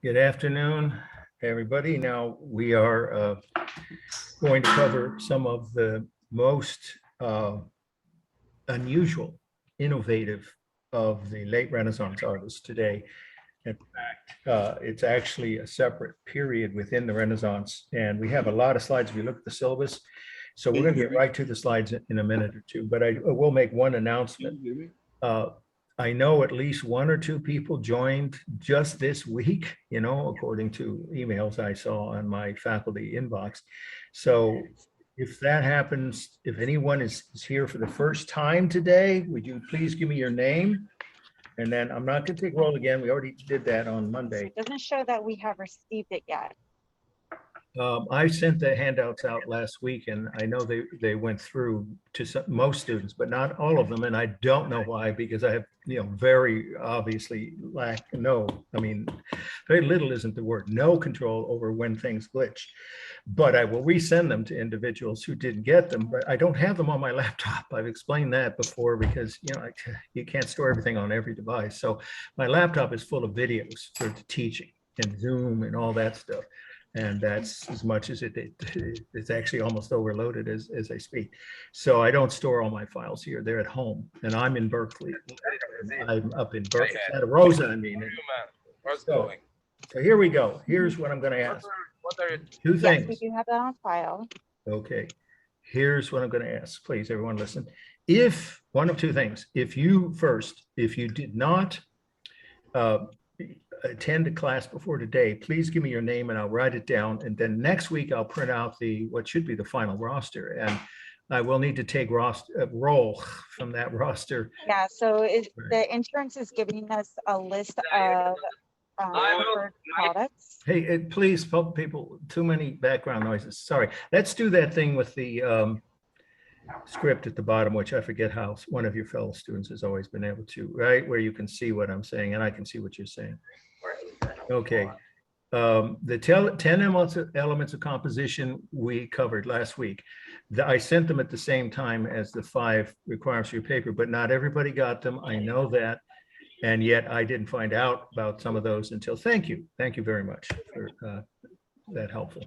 Good afternoon, everybody. Now we are going to cover some of the most unusual, innovative of the late Renaissance artists today. In fact, it's actually a separate period within the Renaissance, and we have a lot of slides if you look at the syllabus. So we're going to get right to the slides in a minute or two, but I will make one announcement. I know at least one or two people joined just this week, according to emails I saw on my faculty inbox. So if that happens, if anyone is here for the first time today, would you please give me your name? And then I'm not going to take roll again. We already did that on Monday. It doesn't show that we have received it yet. I sent the handouts out last week, and I know they went through to most students, but not all of them. And I don't know why, because I have, very obviously very little isn't the word, no control over when things glitch. But I will resend them to individuals who didn't get them, but I don't have them on my laptop. I've explained that before because, you can't store everything on every device. So my laptop is full of videos for the teaching and Zoom and all that stuff. And that's as much as it's actually almost overloaded as I speak. So I don't store all my files here. They're at home, and I'm in Berkeley. I'm up in Berkeley, Santa Rosa, I mean. So here we go. Here's what I'm going to ask. Two things. Yes, we do have that on file. Okay. Here's what I'm going to ask. Please, everyone listen. If one of two things, if you did not attend a class before today, please give me your name and I'll write it down. And then next week I'll print out what should be the final roster. And I will need to take roll from that roster. Yeah, so the insurance is giving us a list of products. Hey, please, people, too many background noises. Sorry. Let's do that thing with the script at the bottom, which I forget how one of your fellow students has always been able to, right? Where you can see what I'm saying and I can see what you're saying. Okay. The 10 elements of composition we covered last week. I sent them at the same time as the 5 requirements for your paper, but not everybody got them. I know that. And yet I didn't find out about some of those until, thank you very much for that helpful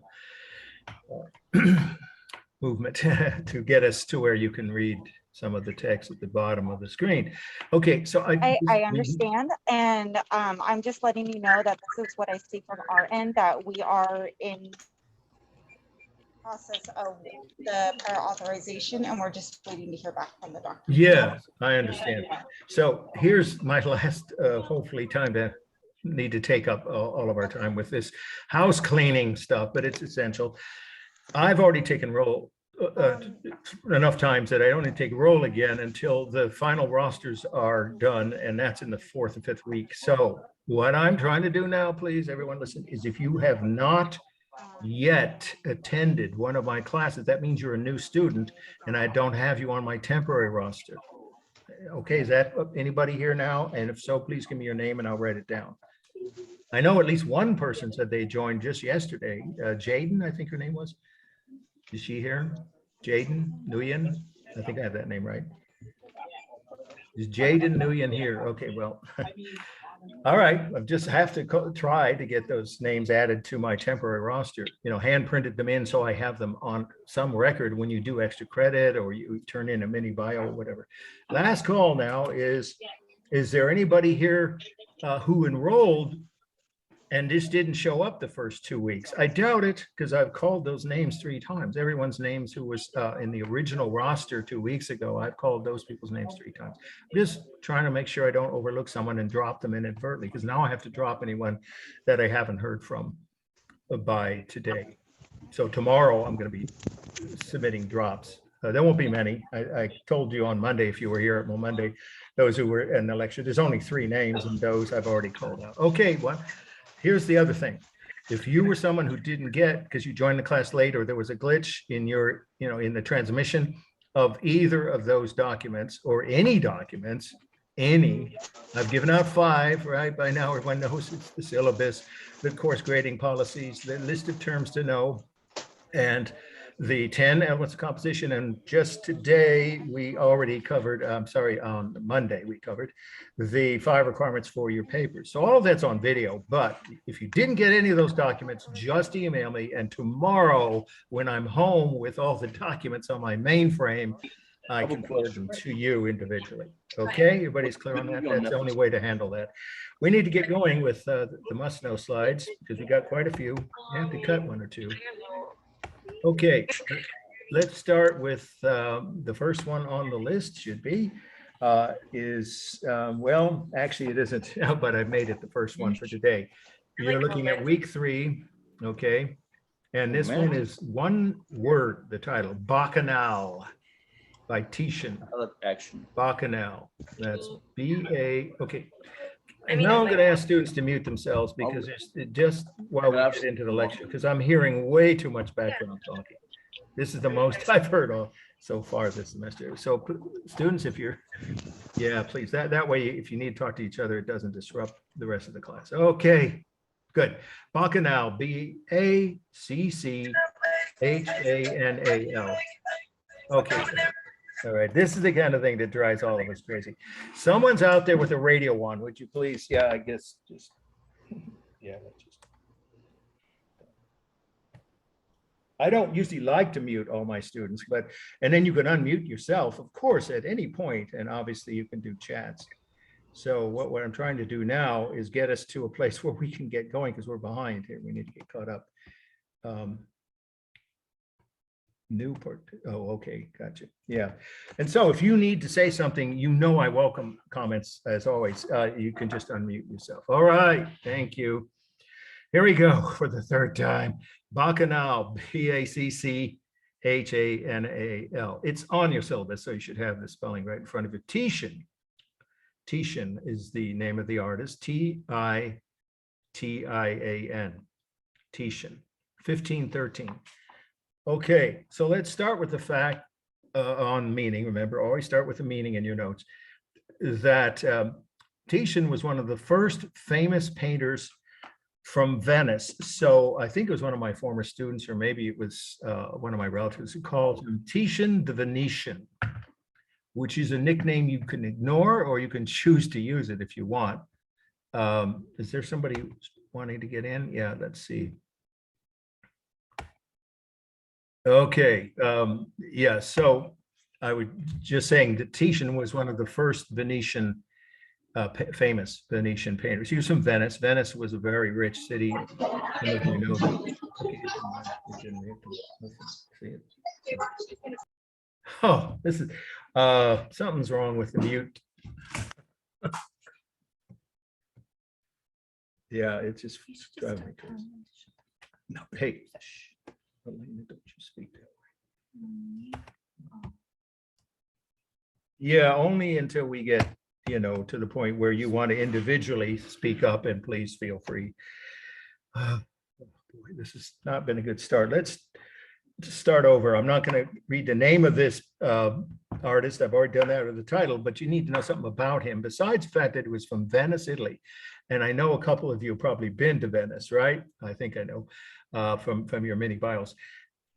movement to get us to where you can read some of the text at the bottom of the screen. Okay, so I understand, and I'm just letting you know that this is what I see from our end, that we are in process of the prior authorization, and we're just waiting to hear back from the doctor. Yeah, I understand. So here's my last, hopefully, time to need to take up all of our time with this house cleaning stuff, but it's essential. I've already taken roll enough times that I don't need to take roll again until the final rosters are done, and that's in the 4th and 5th week. So what I'm trying to do now, please, everyone listen, is if you have not yet attended one of my classes, that means you're a new student and I don't have you on my temporary roster. Okay, is that anybody here now? And if so, please give me your name and I'll write it down. I know at least one person said they joined just yesterday. Jaden, I think her name was. Is she here? Jaden Nguyen? I think I have that name right. Is Jaden Nguyen here? Okay, well, all right. I just have to try to get those names added to my temporary roster. Hand printed them in so I have them on some record when you do extra credit or you turn in a mini bio or whatever. Last call now is there anybody here who enrolled and this didn't show up the first 2 weeks? I doubt it, because I've called those names 3 times. Everyone's names who was in the original roster 2 weeks ago, I've called those people's names 3 times. I'm just trying to make sure I don't overlook someone and drop them inadvertently, because now I have to drop anyone that I haven't heard from by today. So tomorrow I'm going to be submitting drops. There won't be many. I told you on Monday, if you were here at Monday, those who were in the lecture, there's only 3 names, and those I've already called out. Okay, well, here's the other thing. If you were someone who didn't get, because you joined the class late or there was a glitch in your, in the transmission of either of those documents or any documents, I've given out 5, right? By now, everyone knows it's the syllabus, the course grading policies, the list of terms to know, and the 10 elements of composition. And just today, we already covered, I'm sorry, on Monday, we covered the 5 requirements for your papers. So all of that's on video, but if you didn't get any of those documents, just email me. And tomorrow, when I'm home with all the documents on my mainframe, I can forward them to you individually. Okay, everybody's clear on that? That's the only way to handle that. We need to get going with the must-know slides because we got quite a few. You have to cut one or two. Okay, let's start with the first one on the list should be well, actually it isn't, but I've made it the first one for today. You're looking at week 3, okay? And this one is one word, the title, Bacchanal by Titian. Action. Bacchanal. That's B-A, okay. And now I'm going to ask students to mute themselves because it's just while we get into the lecture, because I'm hearing way too much background talking. This is the most I've heard so far this semester. So students, if you're, yeah, please, that way, if you need to talk to each other, it doesn't disrupt the rest of the class. Okay, good. Bacchanal, B-A-C-C-H-A-N-A-L. Okay. All right, this is the kind of thing that drives all of us crazy. Someone's out there with a radio on, would you please? Yeah, I guess just, yeah. I don't usually like to mute all my students, but, and then you can unmute yourself, of course, at any point, and obviously you can do chats. So what I'm trying to do now is get us to a place where we can get going because we're behind here. We need to get caught up. Newport. Oh, okay, gotcha. Yeah. And so if you need to say something, I welcome comments as always. You can just unmute yourself. All right, thank you. Here we go for the third time. Bacchanal, B-A-C-C-H-A-N-A-L. It's on your syllabus, so you should have the spelling right in front of you. Titian. Titian is the name of the artist. T-I-T-I-A-N. Titian, 1513. Okay, so let's start with the fact on meaning. Remember, always start with the meaning in your notes. That Titian was one of the first famous painters from Venice. So I think it was one of my former students, or maybe it was one of my relatives, who called him Titian the Venetian, which is a nickname you can ignore or you can choose to use it if you want. Is there somebody wanting to get in? Yeah, let's see. Okay, yeah, so I was just saying that Titian was one of the first Venetian, famous Venetian painters. He was from Venice. Venice was a very rich city. Some of you know that. Oh, this is, something's wrong with the mute. Yeah, it's just driving me crazy. No, hey. Elena, don't you speak that way. Yeah, only until we get, to the point where you want to individually speak up, and please feel free. Oh boy, this has not been a good start. Let's start over. I'm not going to read the name of this artist. I've already done that, or the title, but you need to know something about him besides the fact that it was from Venice, Italy. And I know a couple of you have probably been to Venice, right? I think I know. From your mini bios,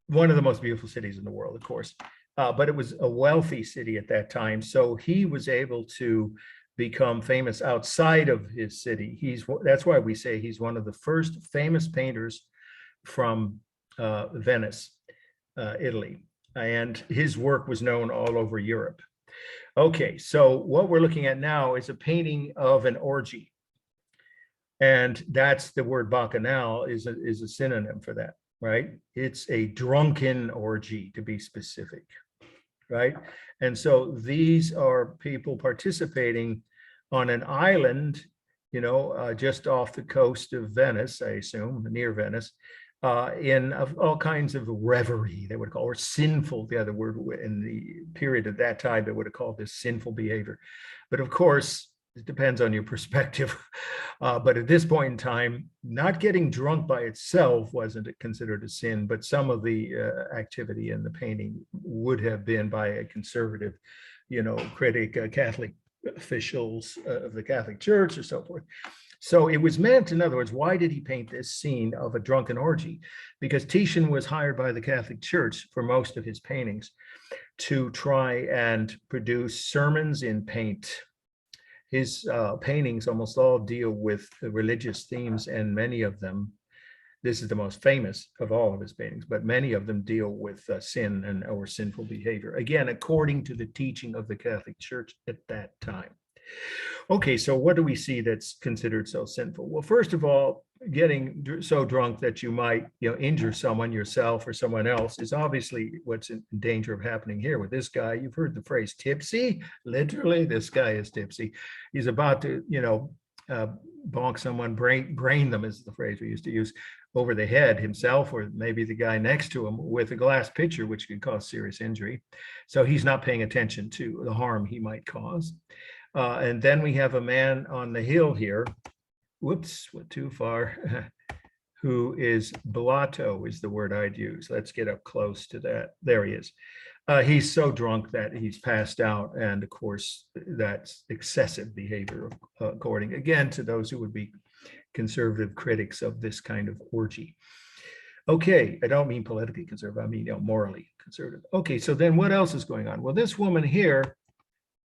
one of the most beautiful cities in the world, of course, but it was a wealthy city at that time. So he was able to become famous outside of his city. That's why we say he's one of the first famous painters from Venice, Italy, and his work was known all over Europe. Okay, so what we're looking at now is a painting of an orgy. And that's the word bacchanal is a synonym for that, right? It's a drunken orgy, to be specific, right? And so these are people participating on an island, just off the coast of Venice, I assume, near Venice, in all kinds of reverie, they would call, or sinful, the other word in the period at that time, they would have called this sinful behavior. But of course, it depends on your perspective. But at this point in time, not getting drunk by itself wasn't considered a sin, but some of the activity in the painting would have been by a conservative, critic, Catholic officials of the Catholic Church or so forth. So it was meant, in other words, why did he paint this scene of a drunken orgy? Because Titian was hired by the Catholic Church for most of his paintings to try and produce sermons in paint. His paintings almost all deal with religious themes, and many of them, this is the most famous of all of his paintings, but many of them deal with sin and or sinful behavior, again, according to the teaching of the Catholic Church at that time. Okay, so what do we see that's considered so sinful? Well, first of all, getting so drunk that you might, injure someone, yourself or someone else, is obviously what's in danger of happening here with this guy. You've heard the phrase tipsy. Literally, this guy is tipsy. He's about to, bonk someone, brain them is the phrase we used to use, over the head himself, or maybe the guy next to him, with a glass pitcher, which could cause serious injury. So he's not paying attention to the harm he might cause. And then we have a man on the hill here, whoops, went too far, who is blotto is the word I'd use. Let's get up close to that. There he is. He's so drunk that he's passed out. And of course, that's excessive behavior, according, again, to those who would be conservative critics of this kind of orgy. Okay, I don't mean politically conservative, I mean, morally conservative. Okay, so then what else is going on? Well, this woman here,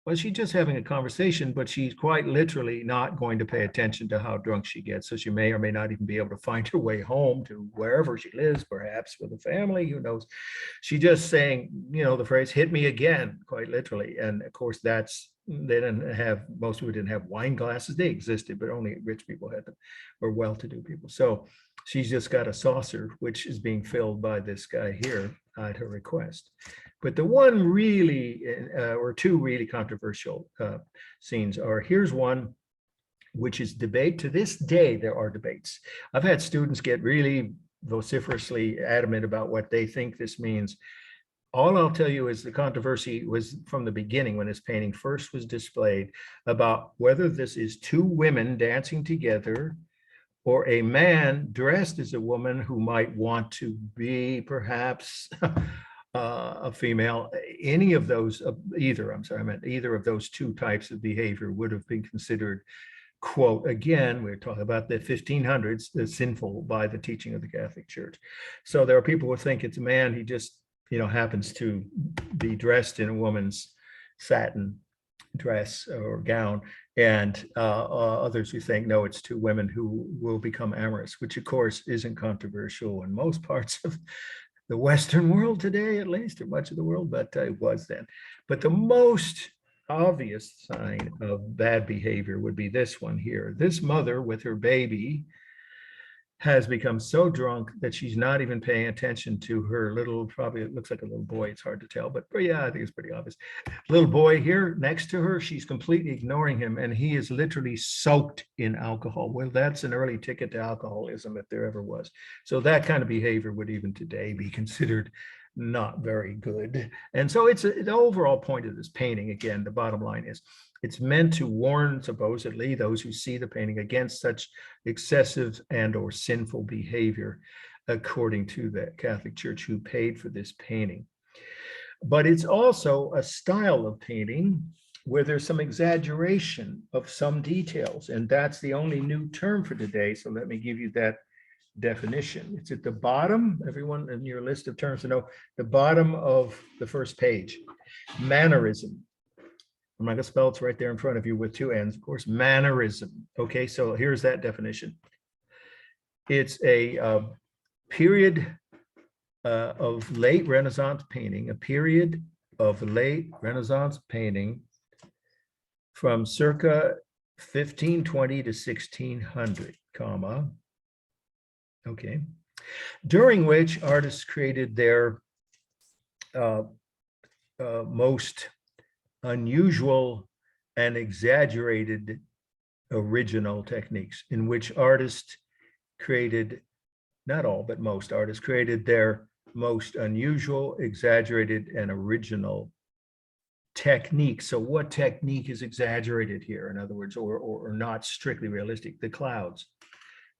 well, she's just having a conversation, but she's quite literally not going to pay attention to how drunk she gets. So she may or may not even be able to find her way home to wherever she lives, perhaps with a family, who knows. She's just saying, the phrase, hit me again, quite literally. And of course, they didn't have, most people didn't have wine glasses. They existed, but only rich people had them, or well-to-do people. So she's just got a saucer, which is being filled by this guy here at her request. But the one really, or two really controversial scenes are, here's one, which is debate. To this day, there are debates. I've had students get really vociferously adamant about what they think this means. All I'll tell you is the controversy was from the beginning, when this painting first was displayed, about whether this is two women dancing together or a man dressed as a woman who might want to be perhaps a female. Any of those, either of those two types of behavior would have been considered, quote, again, we're talking about the 1500s, sinful by the teaching of the Catholic Church. So there are people who think it's a man, he just, happens to be dressed in a woman's satin dress or gown, and others who think, no, it's two women who will become amorous, which of course isn't controversial in most parts of the Western world today, at least, or much of the world, but it was then. But the most obvious sign of bad behavior would be this one here. This mother with her baby has become so drunk that she's not even paying attention to her little, probably it looks like a little boy, it's hard to tell, but yeah, I think it's pretty obvious. Little boy here next to her, she's completely ignoring him, and he is literally soaked in alcohol. Well, that's an early ticket to alcoholism if there ever was. So that kind of behavior would even today be considered not very good. And so it's the overall point of this painting, again, the bottom line is, it's meant to warn, supposedly, those who see the painting against such excessive and or sinful behavior, according to the Catholic Church who paid for this painting. But it's also a style of painting where there's some exaggeration of some details, and that's the only new term for today. So let me give you that definition. It's at the bottom, everyone in your list of terms to know, the bottom of the first page. Mannerism. I'm not going to spell it's right there in front of you with two N's, of course. Mannerism. Okay, so here's that definition. It's a period of late Renaissance painting, a period of late Renaissance painting from circa 1520 to 1600, comma, okay, during which artists created their most unusual and exaggerated original techniques, in which artists created, not all, but most artists created their most unusual, exaggerated, and original technique. So what technique is exaggerated here, in other words, or not strictly realistic? The clouds.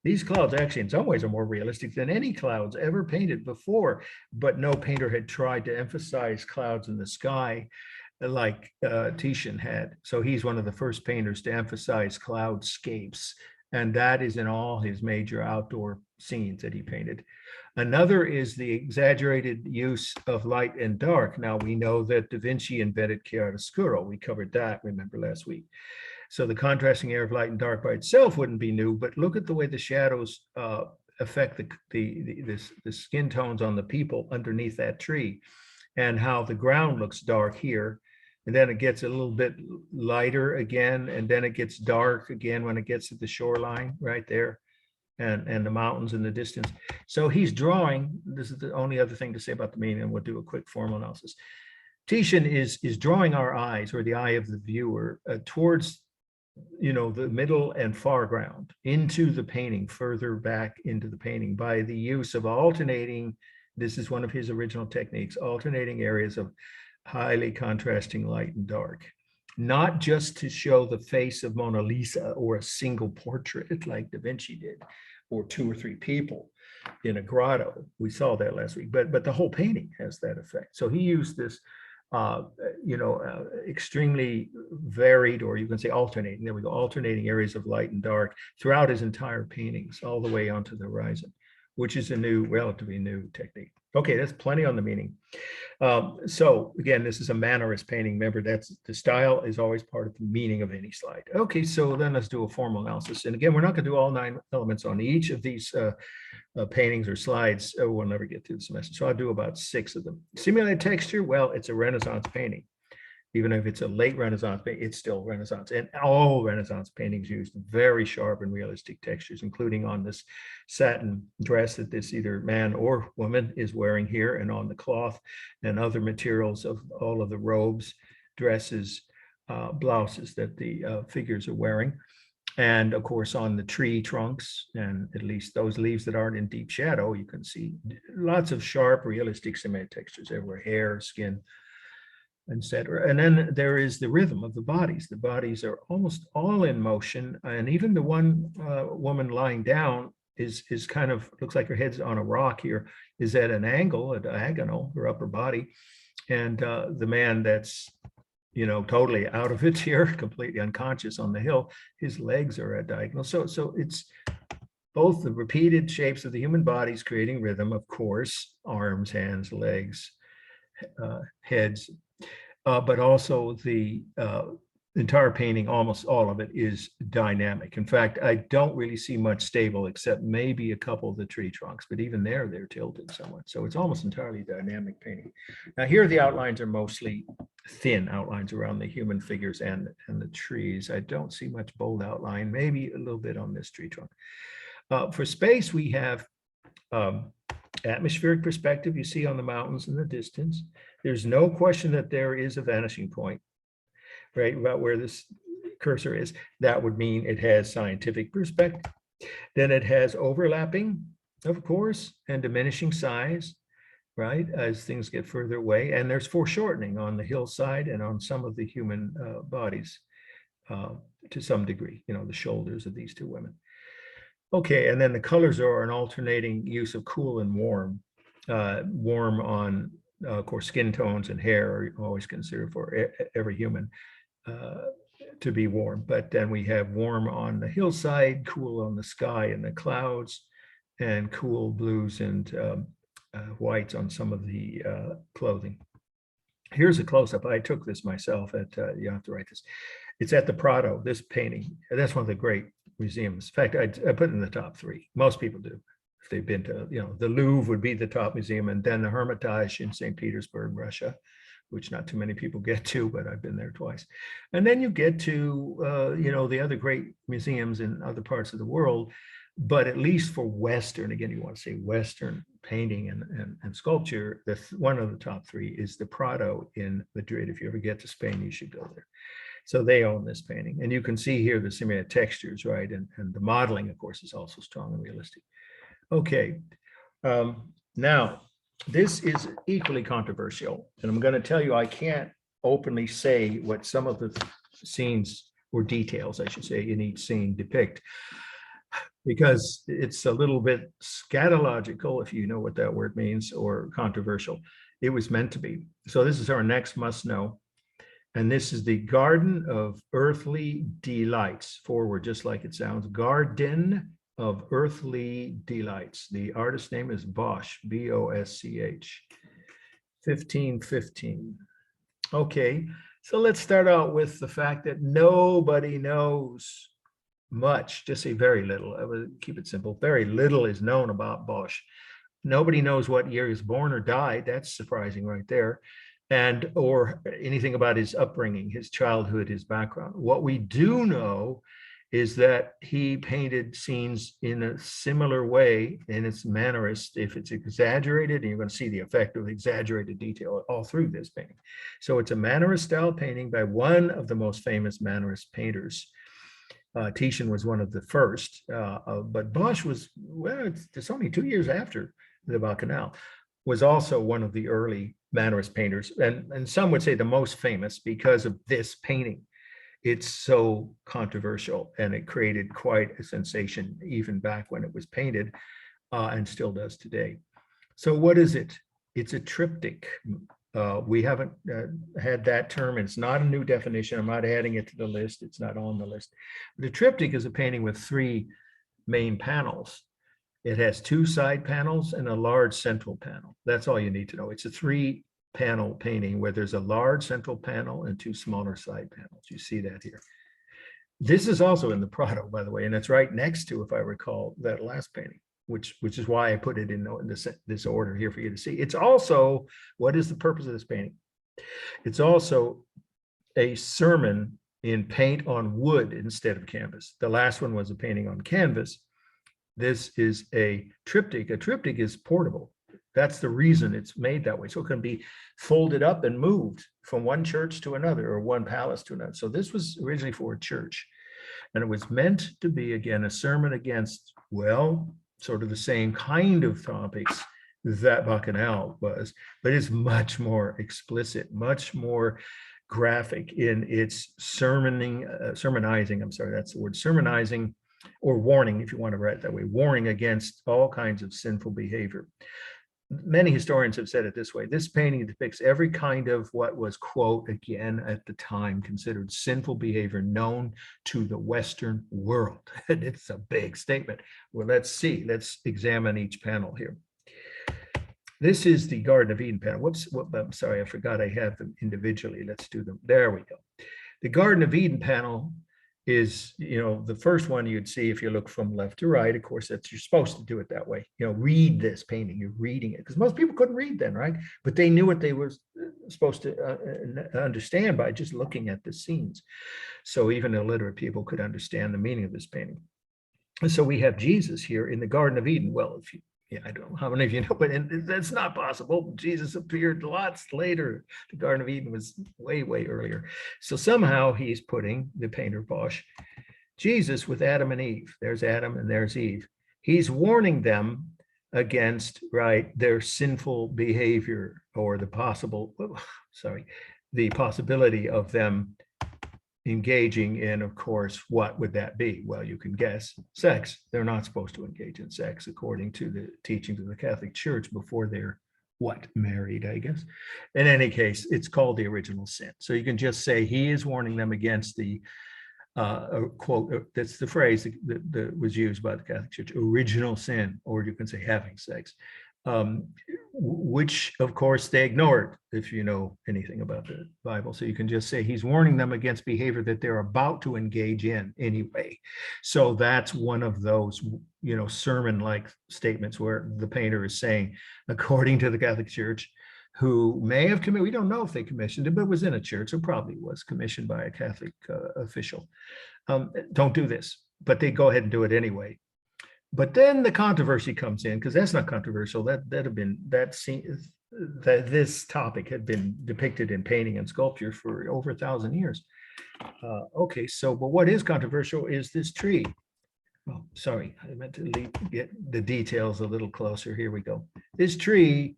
These clouds actually in some ways are more realistic than any clouds ever painted before, but no painter had tried to emphasize clouds in the sky like Titian had. So he's one of the first painters to emphasize cloudscapes And that is in all his major outdoor scenes that he painted. Another is the exaggerated use of light and dark. Now we know that Da Vinci invented chiaroscuro. We covered that, remember, last week. So the contrasting air of light and dark by itself wouldn't be new, but look at the way the shadows affect the skin tones on the people underneath that tree, and how the ground looks dark here, and then it gets a little bit lighter again, and then it gets dark again when it gets to the shoreline right there, and the mountains in the distance. So he's drawing, this is the only other thing to say about the meaning, and we'll do a quick formal analysis. Titian is drawing our eyes, or the eye of the viewer, towards the middle and foreground, into the painting, further back into the painting, by the use of alternating, this is one of his original techniques, alternating areas of highly contrasting light and dark. Not just to show the face of Mona Lisa or a single portrait like Da Vinci did, or 2 or 3 people in a grotto. We saw that last week, but the whole painting has that effect. So he used this extremely varied, or you can say alternating, there we go, alternating areas of light and dark throughout his entire paintings, all the way onto the horizon, which is a relatively new technique. Okay, that's plenty on the meaning. So again, this is a Mannerist painting. Remember, that's the style is always part of the meaning of any slide. Okay, so then let's do a formal analysis. And again, we're not going to do all 9 elements on each of these paintings or slides. We'll never get through the semester. So I'll do about 6 of them. Simulated texture, well, it's a Renaissance painting. Even if it's a late Renaissance painting, it's still Renaissance. And all Renaissance paintings used very sharp and realistic textures, including on this satin dress that this either man or woman is wearing here, and on the cloth and other materials of all of the robes, dresses, blouses that the figures are wearing. And of course, on the tree trunks, and at least those leaves that aren't in deep shadow, you can see lots of sharp, realistic simulated textures everywhere, hair, skin, etc. And then there is the rhythm of the bodies. The bodies are almost all in motion, and even the one woman lying down is kind of, looks like her head's on a rock here, is at an angle, a diagonal, her upper body. And the man that's totally out of it here, completely unconscious on the hill, his legs are at diagonal. So it's both the repeated shapes of the human bodies creating rhythm, of course, arms, hands, legs, heads, but also the entire painting, almost all of it, is dynamic. In fact, I don't really see much stable except maybe a couple of the tree trunks, but even there, they're tilted somewhat. So it's almost entirely dynamic painting. Now here, the outlines are mostly thin outlines around the human figures and the trees. I don't see much bold outline, maybe a little bit on this tree trunk. For space, we have atmospheric perspective, you see on the mountains in the distance. There's no question that there is a vanishing point, right, about where this cursor is. That would mean it has scientific perspective. Then it has overlapping, of course, and diminishing size, right, as things get further away. And there's foreshortening on the hillside and on some of the human bodies to some degree, the shoulders of these 2 women. Okay, and then the colors are an alternating use of cool and warm. Warm on, of course, skin tones and hair are always considered for every human to be warm. But then we have warm on the hillside, cool on the sky and the clouds, and cool blues and whites on some of the clothing. Here's a close-up. I took this myself at, you have to write this. It's at the Prado, this painting. That's one of the great museums. In fact, I put it in the top 3. Most people do. If they've been to, the Louvre would be the top museum, and then the Hermitage in St. Petersburg, Russia, which not too many people get to, but I've been there twice. And then you get to, the other great museums in other parts of the world. But at least for Western, again, you want to say Western painting and sculpture, one of the top 3 is the Prado in Madrid. If you ever get to Spain, you should go there. So they own this painting. And you can see here the simulated textures, right? And the modeling, of course, is also strong and realistic. Okay, now this is equally controversial. And I'm going to tell you, I can't openly say what some of the scenes, or details, I should say, in each scene depict, because it's a little bit scatological, if you know what that word means, or controversial. It was meant to be. So this is our next must know. And this is the Garden of Earthly Delights, forward, just like it sounds, Garden of Earthly Delights. The artist name is Bosch, B-O-S-C-H, 1515. Okay, so let's start out with the fact that nobody knows much, just say very little. I would keep it simple. Very little is known about Bosch. Nobody knows what year he was born or died. That's surprising right there. And or anything about his upbringing, his childhood, his background. What we do know is that he painted scenes in a similar way, and it's mannerist. If it's exaggerated, and you're going to see the effect of exaggerated detail all through this painting. So it's a mannerist style painting by one of the most famous mannerist painters. Titian was one of the first, but Bosch was, well, it's only 2 years after the Bacchanal, was also one of the early mannerist painters, and some would say the most famous because of this painting. It's so controversial, and it created quite a sensation even back when it was painted, and still does today. So what is it? It's a triptych. We haven't had that term, and it's not a new definition. I'm not adding it to the list. It's not on the list. But a triptych is a painting with 3 main panels. It has 2 side panels and a large central panel. That's all you need to know. It's a 3-panel painting where there's a large central panel and 2 smaller side panels. You see that here. This is also in the Prado, by the way, and it's right next to, if I recall, that last painting, which is why I put it in this order here for you to see. It's also, what is the purpose of this painting? It's also a sermon in paint on wood instead of canvas. The last one was a painting on canvas. This is a triptych. A triptych is portable. That's the reason it's made that way. So it can be folded up and moved from one church to another, or one palace to another. So this was originally for a church. And it was meant to be, again, a sermon against, well, sort of the same kind of topics that Bacchanal was, but it's much more explicit, much more graphic in its sermonizing, I'm sorry, that's the word, sermonizing, or warning, if you want to write it that way, warning against all kinds of sinful behavior. Many historians have said it this way: this painting depicts every kind of what was, quote, again, at the time considered sinful behavior known to the Western world. And it's a big statement. Well, let's see. Let's examine each panel here. This is the Garden of Eden panel. Whoops, I'm sorry, I forgot I have them individually. Let's do them. There we go. The Garden of Eden panel is, the first one you'd see if you look from left to right. Of course, that's, you're supposed to do it that way. Read this painting, you're reading it, because most people couldn't read then, right? But they knew what they were supposed to understand by just looking at the scenes. So even illiterate people could understand the meaning of this painting. And so we have Jesus here in the Garden of Eden. Well, if you, I don't know how many of you know, but that's not possible. Jesus appeared lots later. The Garden of Eden was way, way earlier. So somehow he's putting, the painter Bosch, Jesus with Adam and Eve. There's Adam and there's Eve. He's warning them against, right, their sinful behavior, or the possibility of them engaging in, of course, what would that be? Well, you can guess: sex. They're not supposed to engage in sex according to the teachings of the Catholic Church before they're married, I guess. In any case, it's called the original sin. So you can just say he is warning them against the quote, that's the phrase that was used by the Catholic Church, original sin, or you can say having sex, which of course they ignored, if you know anything about the Bible. So you can just say he's warning them against behavior that they're about to engage in anyway. So that's one of those, sermon-like statements where the painter is saying, according to the Catholic Church, who may have committed, we don't know if they commissioned it, but it was in a church, so probably was commissioned by a Catholic official. Don't do this, but they go ahead and do it anyway. But then the controversy comes in, because that's not controversial. This topic had been depicted in painting and sculpture for over 1,000 years. Okay, so, but what is controversial is this tree. Oh, sorry, I meant to get the details a little closer. Here we go. This tree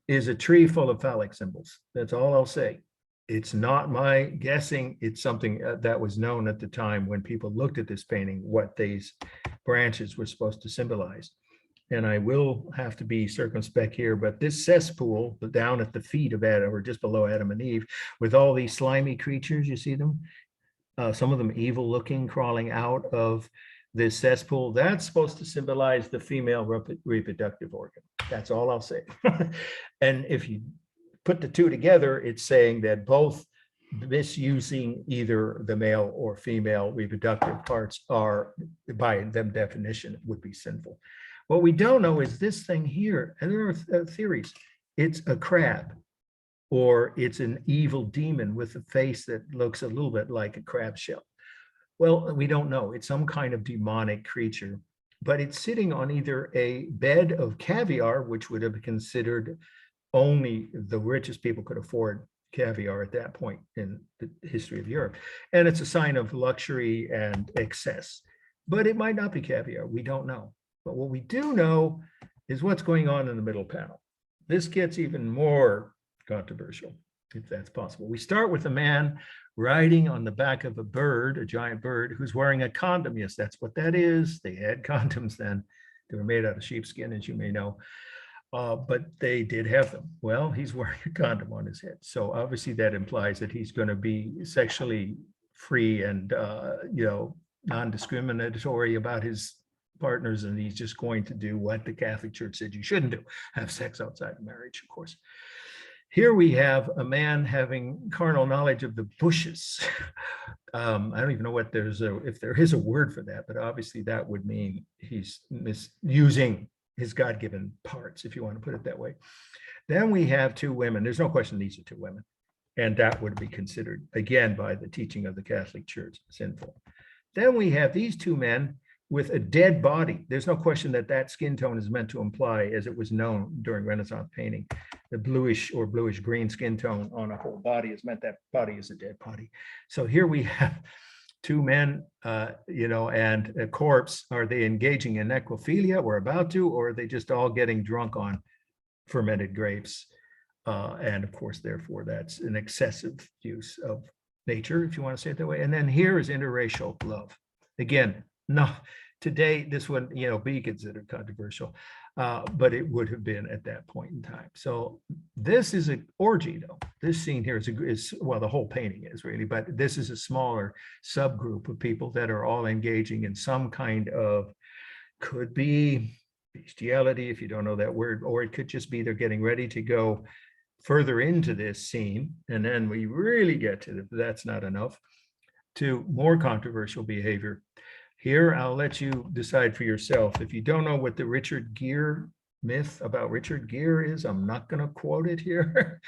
is a tree full of phallic symbols. That's all I'll say. It's not my guessing. It's something that was known at the time when people looked at this painting, what these branches were supposed to symbolize. and I will have to be circumspect here, but this cesspool down at the feet of Adam, or just below Adam and Eve, with all these slimy creatures, you see them? Some of them evil looking, crawling out of this cesspool, that's supposed to symbolize the female reproductive organ. That's all I'll say. And if you put the two together, it's saying that both misusing either the male or female reproductive parts are, by them definition, would be sinful. What we don't know is this thing here, and there are theories. It's a crab, or it's an evil demon with a face that looks a little bit like a crab shell. Well, we don't know. It's some kind of demonic creature, but it's sitting on either a bed of caviar, which would have been considered only the richest people could afford caviar at that point in the history of Europe. And it's a sign of luxury and excess, but it might not be caviar. We don't know. But what we do know is what's going on in the middle panel. This gets even more controversial, if that's possible. We start with a man riding on the back of a bird, a giant bird, who's wearing a condom. Yes, that's what that is. They had condoms then. They were made out of sheepskin, as you may know. But they did have them. Well, he's wearing a condom on his head. So obviously that implies that he's going to be sexually free and, non-discriminatory about his partners. And he's just going to do what the Catholic Church said you shouldn't do, have sex outside of marriage, of course. Here we have a man having carnal knowledge of the bushes. I don't even know if there is a word for that, but obviously that would mean he's misusing his God-given parts, if you want to put it that way. Then we have two women. There's no question these are two women. And that would be considered, again, by the teaching of the Catholic Church, sinful. Then we have these two men with a dead body. There's no question that that skin tone is meant to imply, as it was known during Renaissance painting, the bluish or bluish green skin tone on a whole body is meant that body is a dead body. So here we have two men, and a corpse. Are they engaging in necrophilia or about to, or are they just all getting drunk on fermented grapes? And of course, therefore, that's an excessive use of nature, if you want to say it that way. And then here is interracial love. Again, no, today this would, be considered controversial, but it would have been at that point in time. So this is an orgy, though. This scene here is well, the whole painting is really, but this is a smaller subgroup of people that are all engaging in some kind of, could be bestiality, if you don't know that word, or it could just be they're getting ready to go further into this scene. And then we really get to that's not enough, to more controversial behavior. Here, I'll let you decide for yourself. If you don't know what the Richard Gere myth about Richard Gere is, I'm not going to quote it here.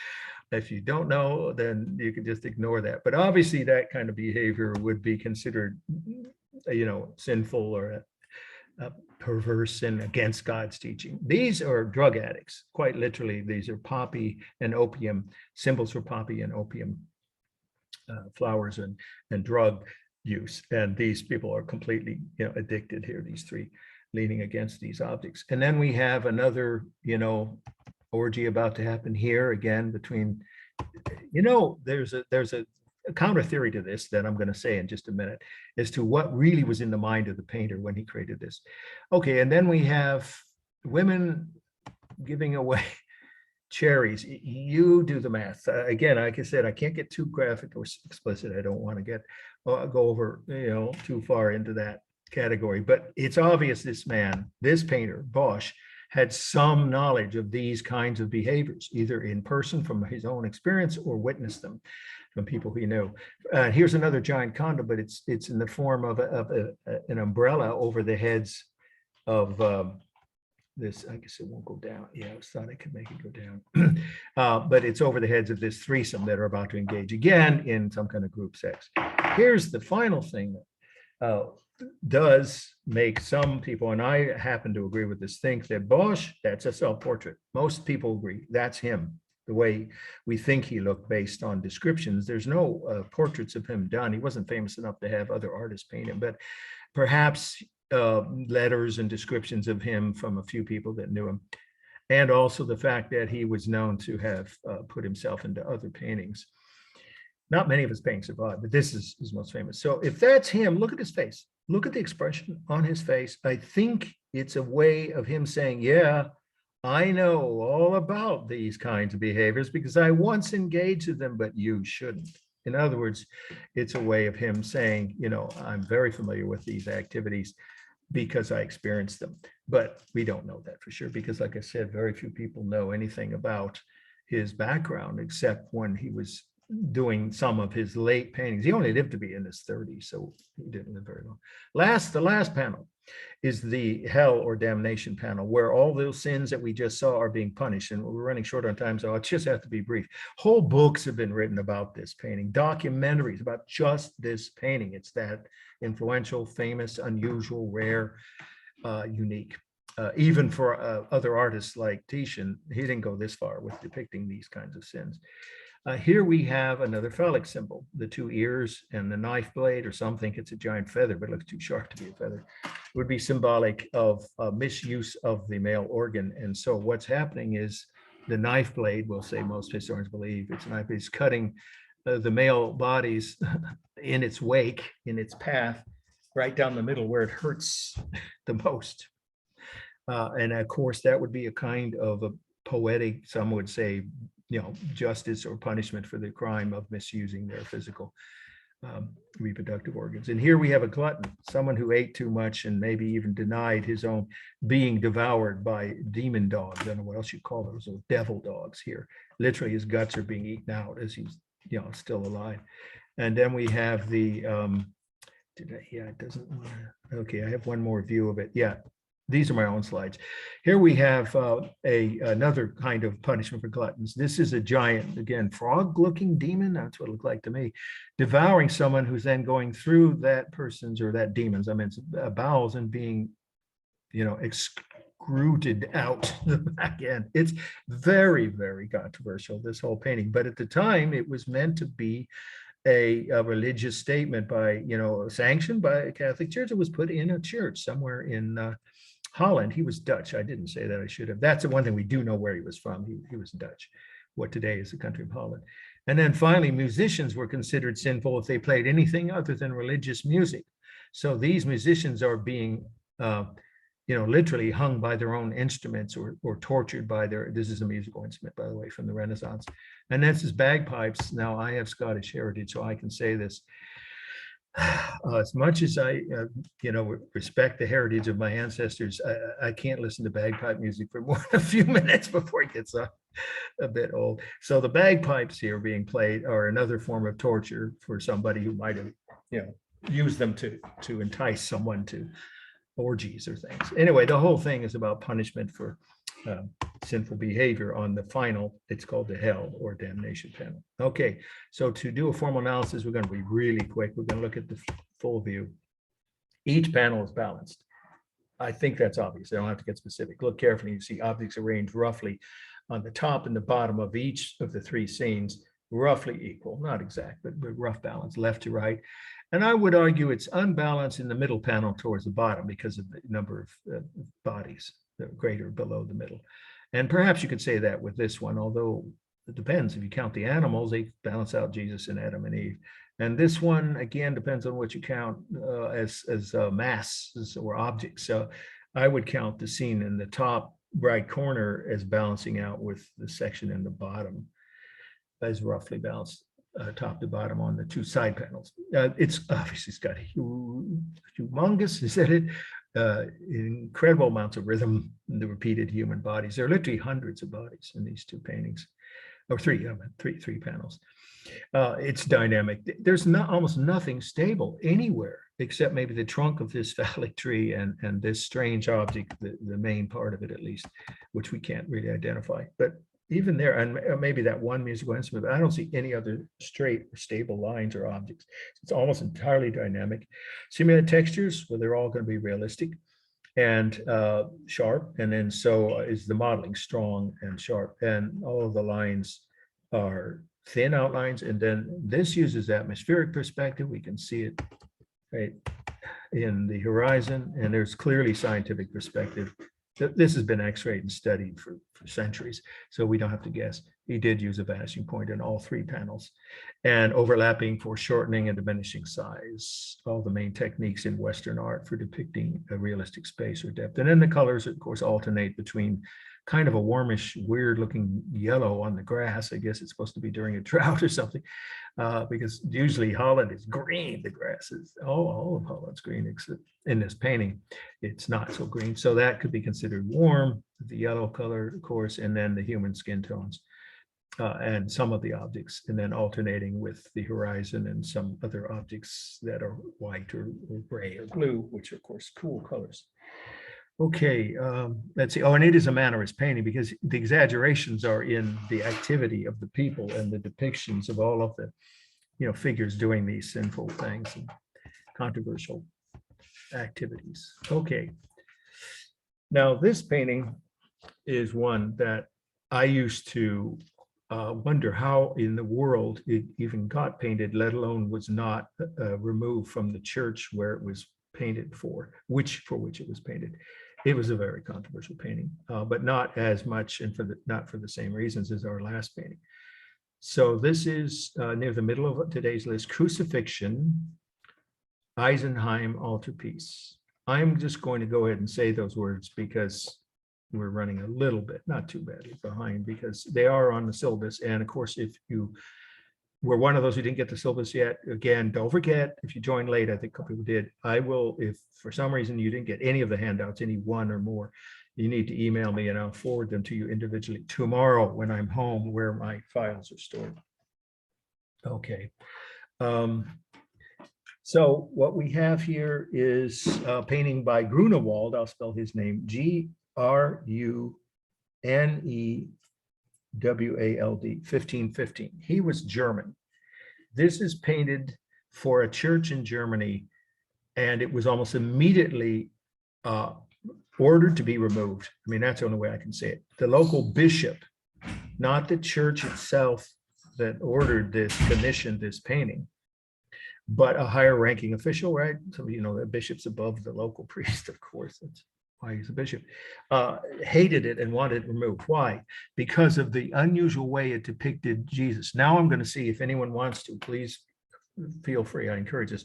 If you don't know, then you can just ignore that. But obviously that kind of behavior would be considered, sinful or perverse and against God's teaching. These are drug addicts. Quite literally, these are poppy and opium, symbols for poppy and opium flowers and drug use. And these people are completely, addicted here, these three leaning against these objects. And then we have another, orgy about to happen here again between, there's a counter theory to this that I'm going to say in just a minute as to what really was in the mind of the painter when he created this. Okay, and then we have women giving away cherries. You do the math. Again, like I said, I can't get too graphic or explicit. I don't want to go over, too far into that category. But it's obvious this painter, Bosch, had some knowledge of these kinds of behaviors, either in person from his own experience or witnessed them from people he knew. Here's another giant condom, but it's in the form of an umbrella over the heads of this. I guess it won't go down. Yeah, I thought I could make it go down. But it's over the heads of this threesome that are about to engage again in some kind of group sex. Here's the final thing that does make some people, and I happen to agree with this, think that Bosch, that's a self-portrait. Most people agree that's him, the way we think he looked based on descriptions. There's no portraits of him done. He wasn't famous enough to have other artists paint him, but perhaps letters and descriptions of him from a few people that knew him. And also the fact that he was known to have put himself into other paintings. Not many of his paintings survive, but this is his most famous. So if that's him, look at his face. Look at the expression on his face. I think It's a way of him saying, yeah, I know all about these kinds of behaviors because I once engaged with them, but you shouldn't. In other words, it's a way of him saying, I'm very familiar with these activities because I experienced them. But we don't know that for sure because, like I said, very few people know anything about his background except when he was doing some of his late paintings. He only lived to be in his 30s, so he didn't live very long. The last panel is the hell or damnation panel, where all those sins that we just saw are being punished. And we're running short on time, so I'll just have to be brief. Whole books have been written about this painting, documentaries about just this painting. It's that influential, famous, unusual, rare, unique. Even for other artists like Titian, he didn't go this far with depicting these kinds of sins. Here we have another phallic symbol, the two ears and the knife blade, or some think it's a giant feather, but it looks too sharp to be a feather, would be symbolic of misuse of the male organ. And so what's happening is the knife blade, we'll say most historians believe it's a knife blade, is cutting the male bodies in its wake, in its path, right down the middle where it hurts the most. And of course, that would be a kind of a poetic, some would say, justice or punishment for the crime of misusing their physical reproductive organs. And here we have a glutton, someone who ate too much and maybe even denied his own being devoured by demon dogs. I don't know what else you call those devil dogs here. Literally, his guts are being eaten out as he's still alive. And then we have the it doesn't. Okay, I have one more view of it. Yeah. These are my own slides. Here we have another kind of punishment for gluttons. This is a giant, again, frog-looking demon. That's what it looked like to me, devouring someone who's then going through that person's or that demon's, bowels and being, excreted out the back end. It's very, very controversial, this whole painting. But at the time, it was meant to be a religious statement by, sanctioned by a Catholic Church. It was put in a church somewhere in Holland. He was Dutch. I didn't say that. I should have. That's the one thing we do know where he was from. He was Dutch, what today is the country of Holland. And then finally, musicians were considered sinful if they played anything other than religious music. So these musicians are being, literally hung by their own instruments or tortured by this is a musical instrument, by the way, from the Renaissance. And this is bagpipes. Now, I have Scottish heritage, so I can say this. As much as I, respect the heritage of my ancestors, I can't listen to bagpipe music for more than a few minutes before it gets a bit old. So the bagpipes here being played are another form of torture for somebody who might have, used them to entice someone to orgies or things. Anyway, the whole thing is about punishment for sinful behavior. On the final, it's called the hell or damnation panel. Okay, so to do a formal analysis, we're going to be really quick. We're going to look at the full view. Each panel is balanced. I think that's obvious. I don't have to get specific. Look carefully. You see objects arranged roughly on the top and the bottom of each of the three scenes, roughly equal, not exact, but rough balance, left to right. And I would argue it's unbalanced in the middle panel towards the bottom because of the number of bodies that are greater below the middle. And perhaps you could say that with this one, although it depends. If you count the animals, they balance out Jesus and Adam and Eve. And this one, again, depends on what you count as masses or objects. So I would count the scene in the top right corner as balancing out with the section in the bottom as roughly balanced top to bottom on the two side panels. It's obviously it's got humongous, is that it? Incredible amounts of rhythm in the repeated human bodies. There are literally hundreds of bodies in these two paintings, or three panels. It's dynamic. There's almost nothing stable anywhere except maybe the trunk of this phallic tree and this strange object, the main part of it at least, which we can't really identify. But even there, and maybe that one musical instrument, but I don't see any other straight or stable lines or objects. It's almost entirely dynamic. Simulated textures, well, they're all going to be realistic and sharp. And then so is the modeling, strong and sharp. And all of the lines are thin outlines. And then this uses atmospheric perspective. We can see it right in the horizon. And there's clearly scientific perspective. This has been x-rayed and studied for centuries, so we don't have to guess. he did use a vanishing point in all three panels, and overlapping foreshortening and diminishing size, all the main techniques in Western art for depicting a realistic space or depth. And then the colors, of course, alternate between kind of a warmish, weird looking yellow on the grass. I guess it's supposed to be during a drought or something, because usually Holland is green. The grass is all of Holland's green, except in this painting, it's not so green. So that could be considered warm, the yellow color, of course, and then the human skin tones. And some of the objects, and then alternating with the horizon and some other objects that are white or gray or blue, which are, of course, cool colors. Okay, let's see. Oh, and it is a Mannerist painting because the exaggerations are in the activity of the people and the depictions of all of the, figures doing these sinful things and controversial activities. Okay. Now, this painting is one that I used to wonder how in the world it even got painted, let alone was not removed from the church where it was painted for which it was painted. It was a very controversial painting, but not as much and not for the same reasons as our last painting. So this is near the middle of today's list, Crucifixion, Eisenheim Altarpiece. I'm just going to go ahead and say those words because we're running a little bit, not too badly behind, because they are on the syllabus. And of course, if you were one of those who didn't get the syllabus yet, again, don't forget, if you joined late, I think a couple people did, I will, if for some reason you didn't get any of the handouts, any one or more, you need to email me and I'll forward them to you individually tomorrow when I'm home where my files are stored. Okay. So what we have here is a painting by Grunewald. I'll spell his name, Grunewald, 1515. He was German. This is painted for a church in Germany, and it was almost immediately ordered to be removed. I mean, that's the only way I can say it. The local bishop, not the church itself that ordered this, commissioned this painting, but a higher ranking official, right? So, the bishop's above the local priest, of course. That's why he's a bishop, hated it and wanted it removed. Why? Because of the unusual way it depicted Jesus. Now I'm going to see if anyone wants to, please feel free, I encourage us,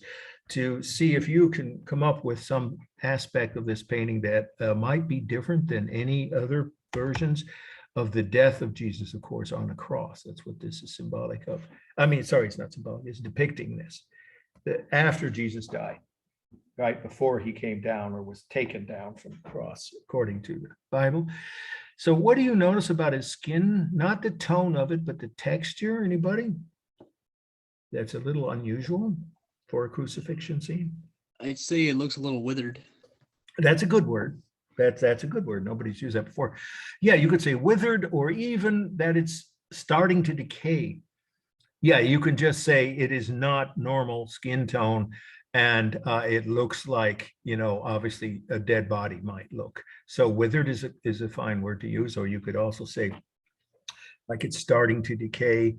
to see if you can come up with some aspect of this painting that might be different than any other versions of the death of Jesus, of course, on a cross. That's what this is symbolic of. I mean, sorry, it's not symbolic, it's depicting this. After Jesus died, right before he came down or was taken down from the cross, according to the Bible. So what do you notice about his skin? Not the tone of it, but the texture. Anybody? That's a little unusual for a crucifixion scene. I'd say it looks a little withered. That's a good word. That's a good word. Nobody's used that before. Yeah, you could say withered, or even that it's starting to decay. Yeah, you can just say it is not normal skin tone, and it looks like, obviously a dead body might look. So withered is a fine word to use, or you could also say like it's starting to decay,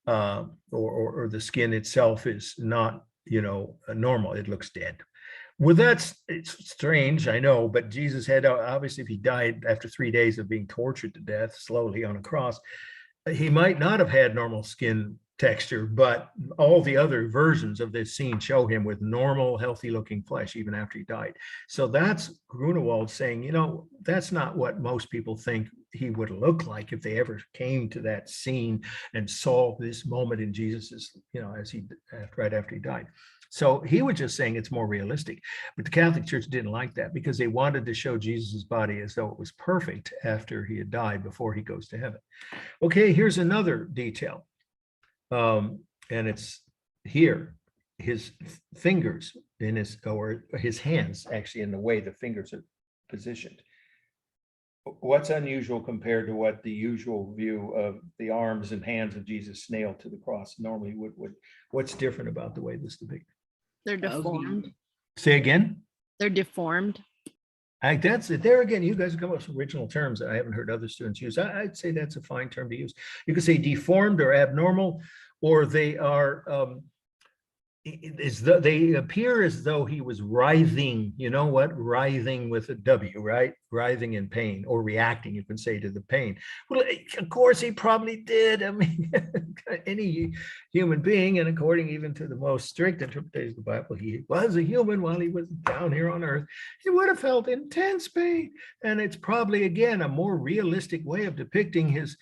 or the skin itself is not, normal. It looks dead. Well, it's strange, I know, but Jesus had, obviously, if he died after 3 days of being tortured to death slowly on a cross, he might not have had normal skin texture, but all the other versions of this scene show him with normal, healthy looking flesh even after he died. So that's Grunewald saying, that's not what most people think he would look like if they ever came to that scene and saw this moment in Jesus's, right after he died. So he was just saying it's more realistic, but the Catholic Church didn't like that because they wanted to show Jesus's body as though it was perfect after he had died before he goes to heaven. Okay, here's another detail. And it's here, his fingers in his hands, actually, in the way the fingers are positioned. What's unusual compared to what the usual view of the arms and hands of Jesus nailed to the cross normally would what's different about the way this depicted? They're deformed. Say again? They're deformed. That's it. There again, you guys come up with some original terms that I haven't heard other students use. I'd say that's a fine term to use. You could say deformed or abnormal, or they are they appear as though he was writhing, you know what? Writhing with a W, right? Writhing in pain or reacting, you can say, to the pain. Well, of course he probably did. I mean, any human being, and according even to the most strict interpretation of the Bible, he was a human while he was down here on earth. He would have felt intense pain. And it's probably, again, a more realistic way of depicting his,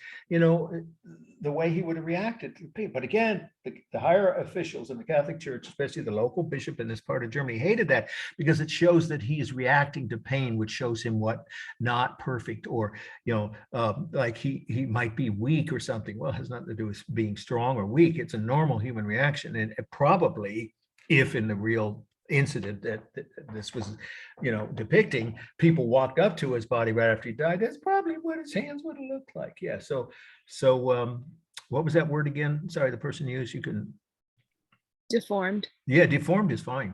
the way he would have reacted to people. But again, the higher officials in the Catholic Church, especially the local bishop in this part of Germany, hated that because it shows that he is reacting to pain, which shows him what not perfect, or like he might be weak or something. Well, it has nothing to do with being strong or weak. It's a normal human reaction, and probably, if in the real incident that this was depicting, people walked up to his body right after he died, that's probably what his hands would have looked like. Yeah. So what was that word again? Sorry, the person used. You can. Deformed. Yeah, deformed is fine.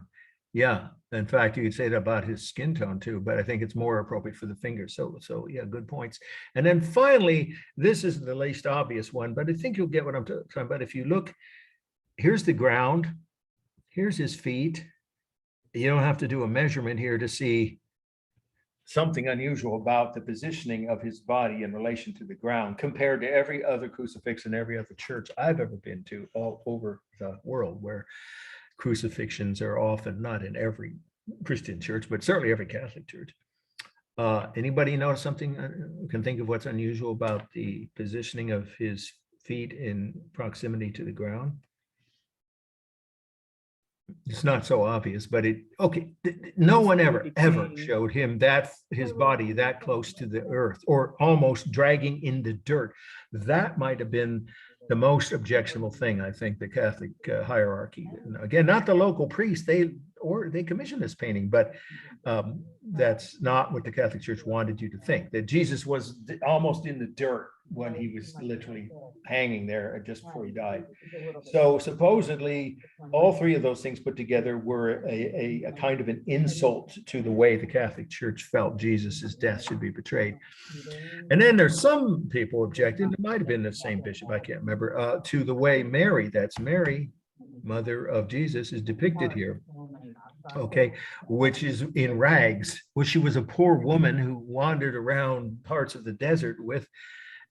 Yeah. In fact, you could say that about his skin tone too, but I think it's more appropriate for the fingers. So yeah, good points. And then finally, this is the least obvious one, but I think you'll get what I'm talking about. If you look, here's the ground, here's his feet. You don't have to do a measurement here to see something unusual about the positioning of his body in relation to the ground compared to every other crucifix in every other church I've ever been to all over the world, where crucifixions are often, not in every Christian church, but certainly every Catholic church. Anybody notice something, can think of what's unusual about the positioning of his feet in proximity to the ground? It's not so obvious, but no one ever showed him that his body that close to the earth or almost dragging in the dirt. That might have been the most objectionable thing, I think, the Catholic hierarchy. Again, not the local priest, they commissioned this painting, but that's not what the Catholic Church wanted you to think, that Jesus was almost in the dirt when he was literally hanging there just before he died. So supposedly all three of those things put together were a kind of an insult to the way the Catholic Church felt Jesus's death should be portrayed. And then there's some people objecting, it might have been the same bishop, I can't remember, to the way Mary, that's Mary, mother of Jesus, is depicted here. Okay, which is in rags. Well, she was a poor woman who wandered around parts of the desert with,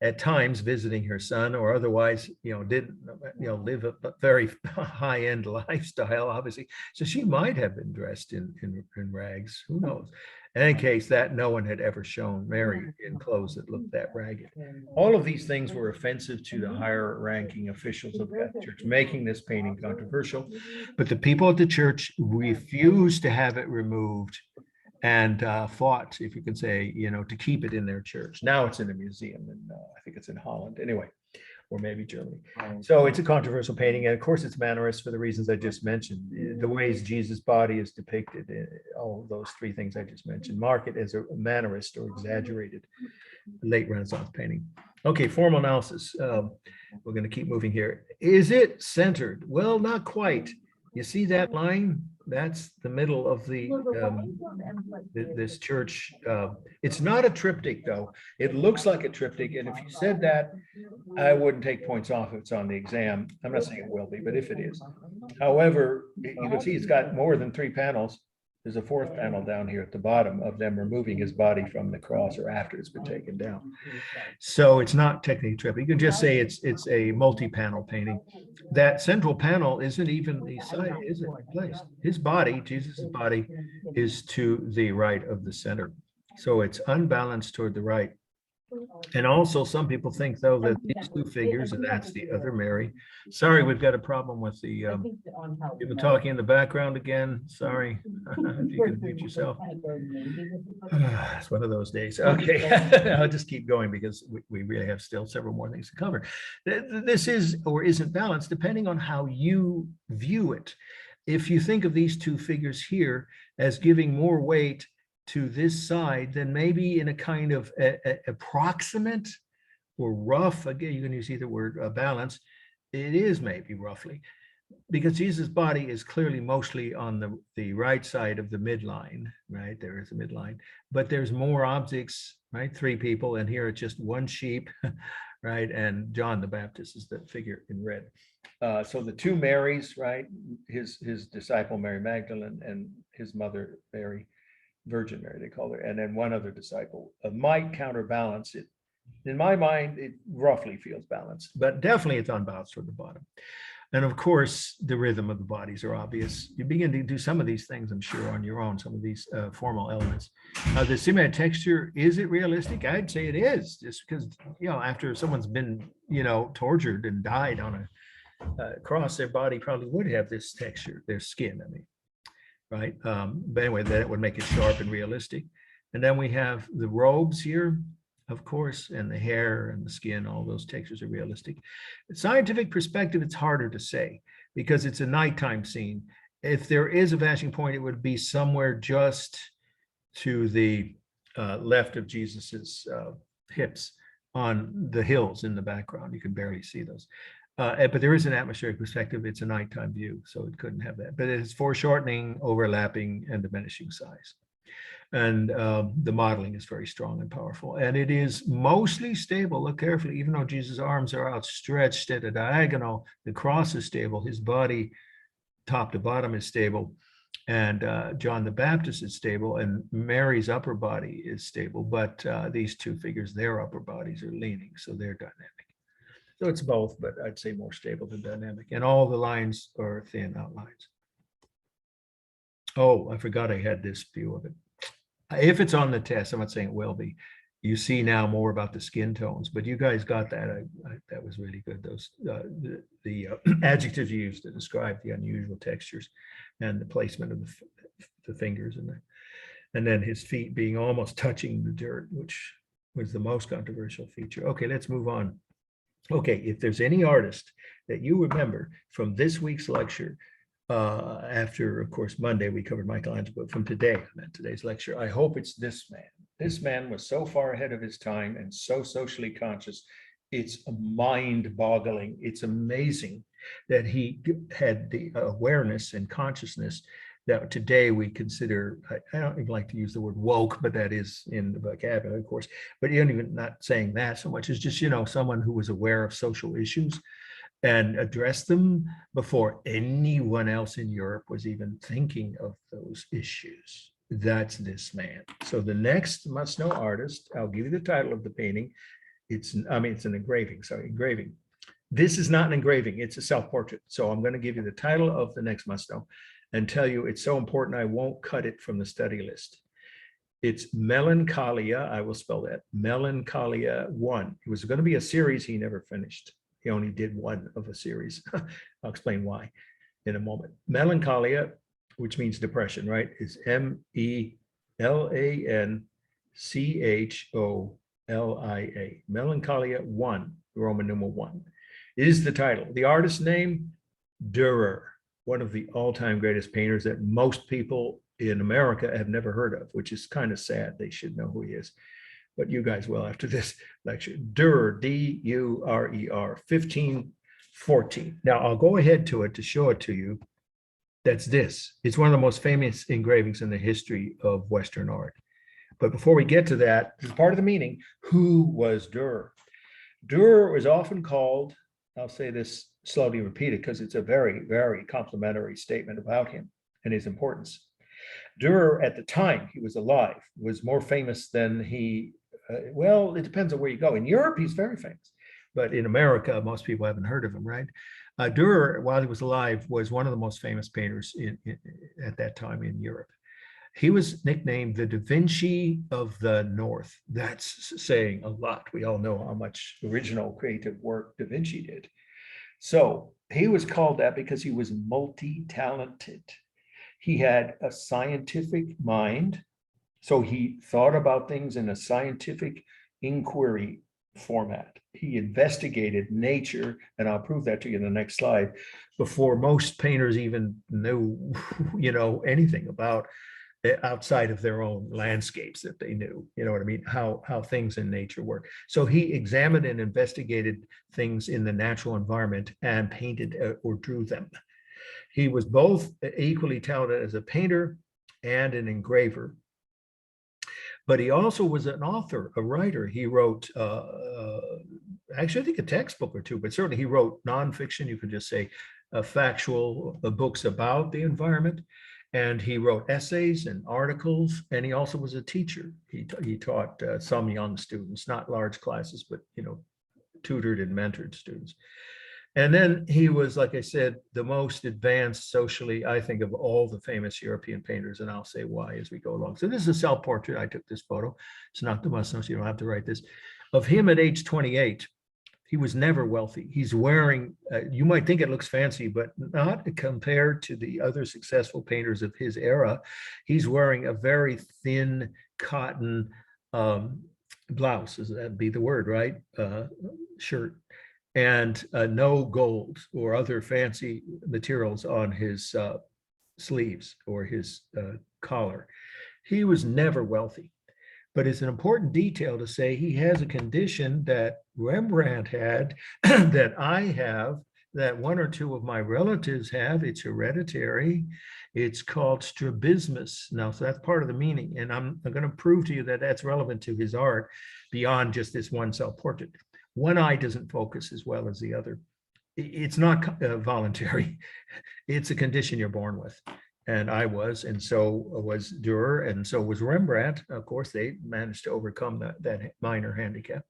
at times, visiting her son, or otherwise, didn't, live a very high-end lifestyle, obviously. So she might have been dressed in rags. Who knows? In any case, that no one had ever shown Mary in clothes that looked that ragged. All of these things were offensive to the higher ranking officials of the Catholic Church, making this painting controversial. But the people at the church refused to have it removed and fought, if you can say, to keep it in their church. Now it's in a museum, and I think it's in Holland anyway, or maybe Germany. So it's a controversial painting, and of course it's Mannerist for the reasons I just mentioned. The ways Jesus' body is depicted, all of those three things I just mentioned, mark it as a Mannerist or exaggerated late Renaissance painting. Okay, formal analysis. We're going to keep moving here. Is it centered? Well, not quite. You see that line? That's the middle of this church. It's not a triptych, though. It looks like a triptych, and if you said that, I wouldn't take points off if it's on the exam. I'm not saying it will be, but if it is. However, you can see it's got more than 3 panels. There's a 4th panel down here at the bottom of them removing his body from the cross, or after it's been taken down. So it's not technically triptych. You can just say it's a multi-panel painting. That central panel isn't even the side, isn't placed. His body, Jesus' body, is to the right of the center. So it's unbalanced toward the right. And also, some people think, though, that these two figures, and that's the other Mary. Sorry, we've got a problem with the people talking in the background again. Sorry, if you can mute yourself. It's one of those days. Okay, I'll just keep going because we really have still several more things to cover. This is or isn't balanced depending on how you view it. If you think of these two figures here as giving more weight to this side, then maybe in a kind of approximate or rough, again, you can use either word, balance, it is maybe roughly, because Jesus' body is clearly mostly on the right side of the midline, right? There is a midline, but there's more objects, right? 3 people, and here it's just 1 sheep, right? And John the Baptist is the figure in red. So the two Marys, right? His disciple Mary Magdalene and his mother Mary, Virgin Mary, they call her, and then one other disciple might counterbalance it. In my mind, it roughly feels balanced, but definitely it's unbalanced toward the bottom. And of course, the rhythm of the bodies are obvious. You begin to do some of these things, I'm sure, on your own, some of these formal elements. The symmetric texture, is it realistic? I'd say it is, just because, after someone's been, tortured and died on a cross, their body probably would have this texture, their skin, I mean, right? But anyway, that would make it sharp and realistic. And then we have the robes here, of course, and the hair and the skin, all those textures are realistic. Scientific perspective, it's harder to say because it's a nighttime scene. If there is a vanishing point, it would be somewhere just to the left of Jesus's hips on the hills in the background. You can barely see those. But there is an atmospheric perspective. It's a nighttime view, so it couldn't have that. But it's foreshortening, overlapping, and diminishing size. And the modeling is very strong and powerful. And it is mostly stable. Look carefully, even though Jesus' arms are outstretched at a diagonal, the cross is stable. His body, top to bottom, is stable. And John the Baptist is stable. And Mary's upper body is stable. But these two figures, their upper bodies are leaning. So they're dynamic. So it's both, but I'd say more stable than dynamic. And all the lines are thin outlines. Oh, I forgot I had this view of it. If it's on the test, I'm not saying it will be, you see now more about the skin tones, but you guys got that. That was really good. Those the adjectives used to describe the unusual textures and the placement of the fingers and then his feet being almost touching the dirt, which was the most controversial feature. Okay, let's move on. Okay, if there's any artist that you remember from this week's lecture, after, of course, Monday, we covered Michelangelo, but from today, today's lecture, I hope it's this man. This man was so far ahead of his time and so socially conscious. It's mind-boggling. It's amazing that he had the awareness and consciousness that today we consider, I don't even like to use the word woke, but that is in the vocabulary, of course, but you don't even, not saying that so much as just, someone who was aware of social issues and addressed them before anyone else in Europe was even thinking of those issues. That's this man. So the next must-know artist, I'll give you the title of the painting. It's an engraving, sorry, engraving. This is not an engraving, it's a self-portrait. So I'm going to give you the title of the next must-know and tell you it's so important I won't cut it from the study list. It's Melancholia, I will spell that, Melancholia 1. It was going to be a series he never finished. He only did one of a series. I'll explain why in a moment. Melancholia, which means depression, right, is Melancholia. Melancholia 1, Roman numeral 1, is the title. The artist's name, Dürer, one of the all-time greatest painters that most people in America have never heard of, which is kind of sad. They should know who he is. But you guys will after this lecture. Dürer, D-U-R-E-R, 1514. Now I'll go ahead to it to show it to you. That's this. It's one of the most famous engravings in the history of Western art. But before we get to that, as part of the meaning, who was Dürer? Dürer was often called, I'll say this slowly repeated because it's a very, very complimentary statement about him and his importance. Dürer, at the time he was alive, was more famous than he, well, it depends on where you go. In Europe, he's very famous, but in America, most people haven't heard of him, right? Dürer, while he was alive, was one of the most famous painters at that time in Europe. He was nicknamed the Da Vinci of the North. That's saying a lot. We all know how much original creative work Da Vinci did. So he was called that because he was multi-talented. He had a scientific mind. So he thought about things in a scientific inquiry format. He investigated nature, and I'll prove that to you in the next slide, before most painters even knew, anything about outside of their own landscapes that they knew, you know what I mean, how things in nature work. So he examined and investigated things in the natural environment and painted or drew them. He was both equally talented as a painter and an engraver. But he also was an author, a writer. He wrote actually, I think a textbook or two, but certainly he wrote nonfiction. You could just say factual books about the environment. And he wrote essays and articles, and he also was a teacher. He taught some young students, not large classes, but tutored and mentored students. And then he was, like I said, the most advanced socially, I think, of all the famous European painters, and I'll say why as we go along. So this is a self-portrait. I took this photo. It's not the must-know, so you don't have to write this. Of him at age 28. He was never wealthy. He's wearing, you might think it looks fancy, but not compared to the other successful painters of his era. He's wearing a very thin cotton blouse, that'd be the word, right? Shirt. And no gold or other fancy materials on his sleeves or his collar. He was never wealthy. But it's an important detail to say he has a condition that Rembrandt had, that I have, that one or two of my relatives have. It's hereditary. It's called strabismus. Now, so that's part of the meaning. And I'm going to prove to you that that's relevant to his art beyond just this one self-portrait. One eye doesn't focus as well as the other. It's not voluntary. It's a condition you're born with. And I was, and so was Durer, and so was Rembrandt. Of course, they managed to overcome that minor handicap.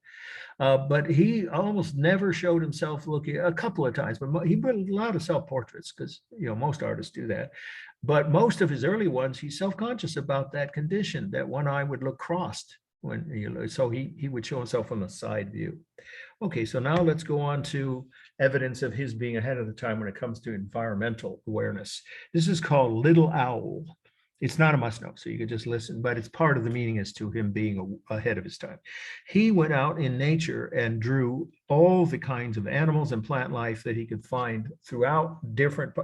But he almost never showed himself looking, a couple of times, but he put a lot of self-portraits because most artists do that. But most of his early ones, he's self-conscious about that condition, that one eye would look crossed when so he would show himself from the side view. Okay, so now let's go on to evidence of his being ahead of the time when it comes to environmental awareness. This is called Little Owl. It's not a must-know, so you could just listen, but it's part of the meaning as to him being ahead of his time. He went out in nature and drew all the kinds of animals and plant life that he could find throughout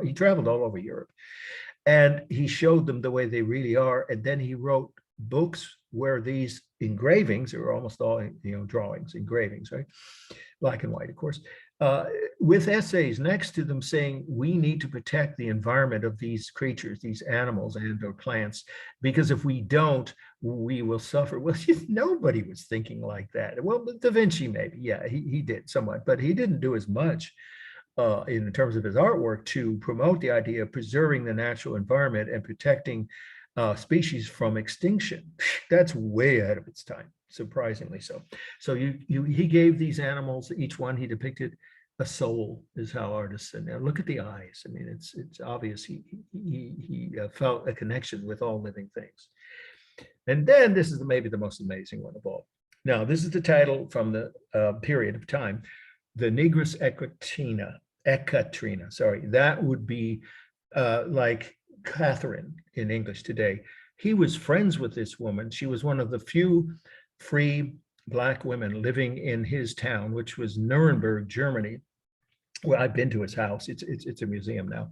he traveled all over Europe. And he showed them the way they really are. And then he wrote books where these engravings are almost all drawings, engravings, right? Black and white, of course, with essays next to them saying we need to protect the environment of these creatures, these animals and or plants, because if we don't, we will suffer. Well, nobody was thinking like that. Well, Da Vinci maybe, yeah, he did somewhat, but he didn't do as much in terms of his artwork to promote the idea of preserving the natural environment and protecting species from extinction. That's way ahead of its time, surprisingly so. So he gave these animals, each one he depicted a soul, is how artists said. Now look at the eyes. I mean, it's obvious he felt a connection with all living things. And then this is maybe the most amazing one of all. Now this is the title from the period of time, the Negress Equatrina. Sorry, that would be like Catherine in English today. He was friends with this woman. She was one of the few free Black women living in his town, which was Nuremberg, Germany. Well, I've been to his house. It's a museum now.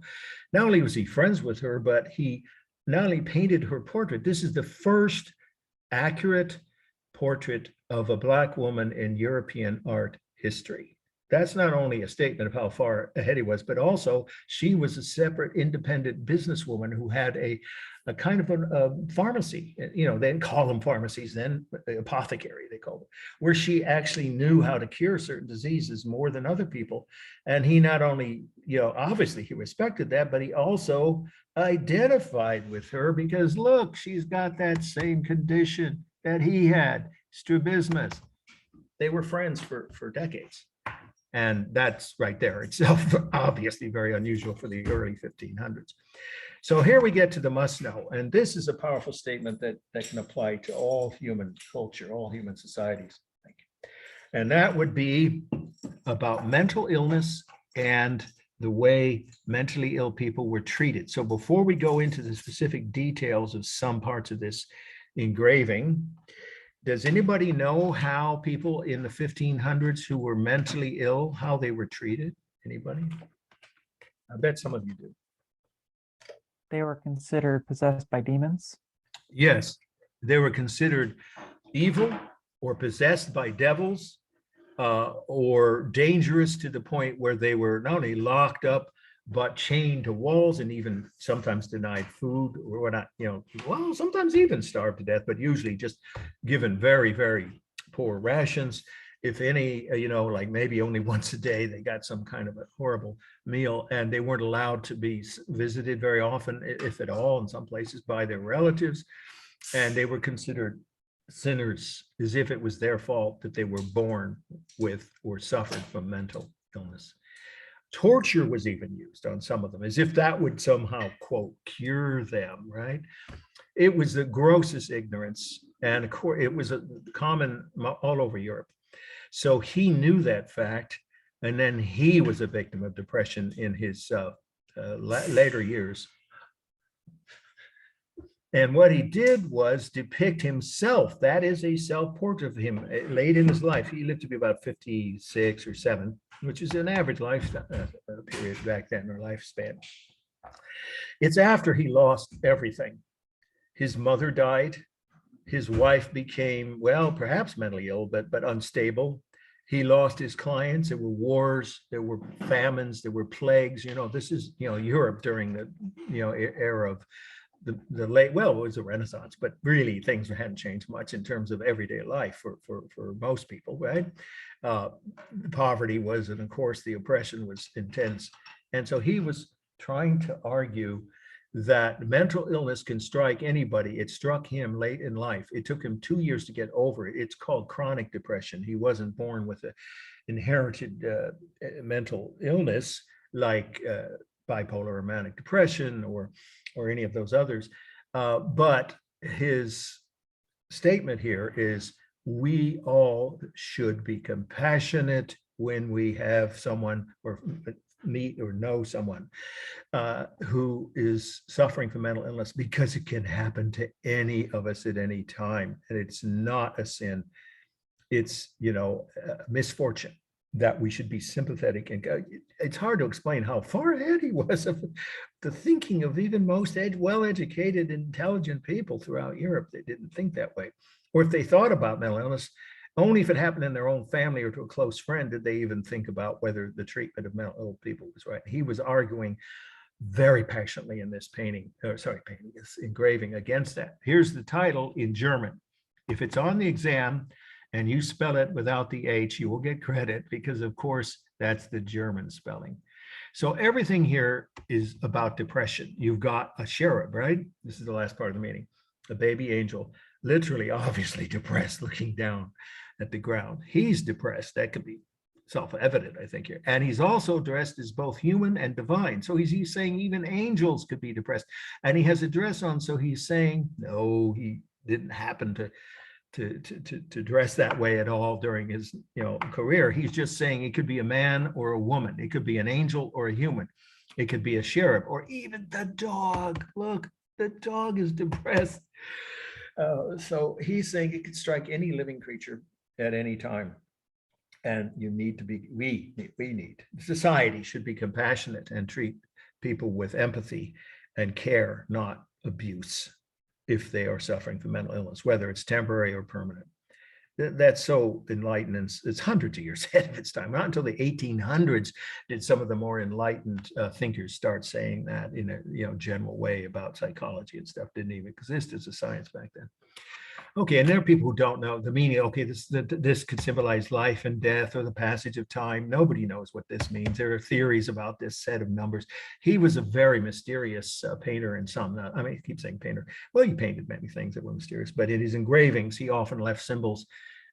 Not only was he friends with her, but he not only painted her portrait. This is the first accurate portrait of a Black woman in European art history. That's not only a statement of how far ahead he was, but also she was a separate independent businesswoman who had a kind of a pharmacy. They didn't call them pharmacies then, apothecary they called it, where she actually knew how to cure certain diseases more than other people. And he not only, obviously he respected that, but he also identified with her because look, she's got that same condition that he had, strabismus. They were friends for decades. And that's right there itself, obviously very unusual for the early 1500s. So here we get to the must know. And this is a powerful statement that can apply to all human culture, all human societies. And that would be about mental illness and the way mentally ill people were treated. So before we go into the specific details of some parts of this engraving, does anybody know how people in the 1500s who were mentally ill, how they were treated? Anybody? I bet some of you do. They were considered possessed by demons. Yes, they were considered evil or possessed by devils or dangerous to the point where they were not only locked up, but chained to walls and even sometimes denied food or whatnot, well, sometimes even starved to death, but usually just given very, very poor rations. if any, like maybe only once a day, they got some kind of a horrible meal, and they weren't allowed to be visited very often, if at all, in some places by their relatives. And they were considered sinners, as if it was their fault that they were born with or suffered from mental illness. Torture was even used on some of them, as if that would somehow, quote, cure them, right? It was the grossest ignorance, and of course, it was a common all over Europe. So he knew that fact, and then he was a victim of depression in his later years. And what he did was depict himself. That is a self-portrait of him late in his life. He lived to be about 56 or 7, which is an average life period back then, or lifespan. It's after he lost everything. His mother died. His wife became, well, perhaps mentally ill, but unstable. He lost his clients. There were wars, there were famines, there were plagues. This is, Europe during the, era of the late, well, it was a Renaissance, but really things hadn't changed much in terms of everyday life for most people, right? Poverty was, and of course the oppression was intense. And so he was trying to argue that mental illness can strike anybody. It struck him late in life. It took him 2 years to get over it. It's called chronic depression. He wasn't born with an inherited mental illness like bipolar or manic depression or any of those others. But his statement here is, we all should be compassionate when we have someone or meet or know someone who is suffering from mental illness, because it can happen to any of us at any time. And it's not a sin. It's, misfortune that we should be sympathetic. And it's hard to explain how far ahead he was of the thinking of even most well-educated, intelligent people throughout Europe. They didn't think that way. Or if they thought about mental illness, only if it happened in their own family or to a close friend did they even think about whether the treatment of mental ill people was right. He was arguing very passionately in this this engraving against that. Here's the title in German. If it's on the exam and you spell it without the H, you will get credit, because of course that's the German spelling. So everything here is about depression. You've got a cherub, right? This is the last part of the meeting. A baby angel, literally, obviously depressed, looking down at the ground. He's depressed. That could be self-evident, I think, here. And he's also dressed as both human and divine. So he's saying even angels could be depressed. And he has a dress on, so he's saying, no, he didn't happen to dress that way at all during his career. He's just saying it could be a man or a woman. It could be an angel or a human. It could be a cherub, or even the dog. Look, the dog is depressed. So he's saying it could strike any living creature at any time. And you need to be, we need, society should be compassionate and treat people with empathy and care, not abuse, if they are suffering from mental illness, whether it's temporary or permanent. That's so enlightened, and it's hundreds of years ahead of its time. Not until the 1800s did some of the more enlightened thinkers start saying that in a general way about psychology and stuff. Didn't even exist as a science back then. Okay, and there are people who don't know the meaning. Okay, this could symbolize life and death or the passage of time. Nobody knows what this means. There are theories about this set of numbers. He was a very mysterious painter in some, I mean, I keep saying painter. Well, he painted many things that were mysterious, but in his engravings, he often left symbols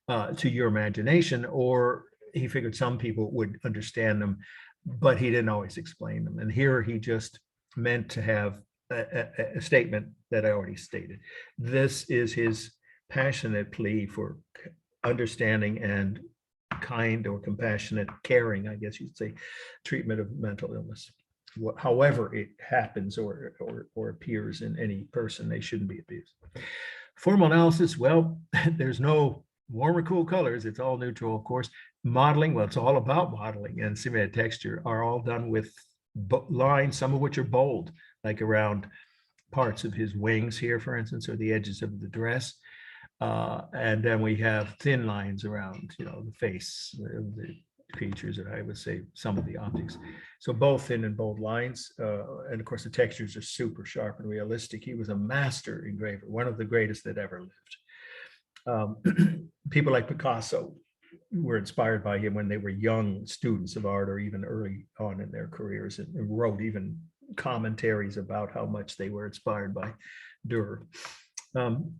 to your imagination, or he figured some people would understand them, but he didn't always explain them. And here he just meant to have a statement that I already stated. This is his passionate plea for understanding and kind or compassionate, caring, I guess you'd say, treatment of mental illness. However it happens or appears in any person, they shouldn't be abused. Formal analysis, well, there's no warm or cool colors. It's all neutral, of course. Modeling, well, it's all about modeling, and simulated texture are all done with lines, some of which are bold, like around parts of his wings here, for instance, or the edges of the dress. And then we have thin lines around, the face of the creatures, and I would say some of the objects. So both thin and bold lines. And of course, the textures are super sharp and realistic. He was a master engraver, one of the greatest that ever lived. People like Picasso were inspired by him when they were young students of art or even early on in their careers, and wrote even commentaries about how much they were inspired by Dürer. And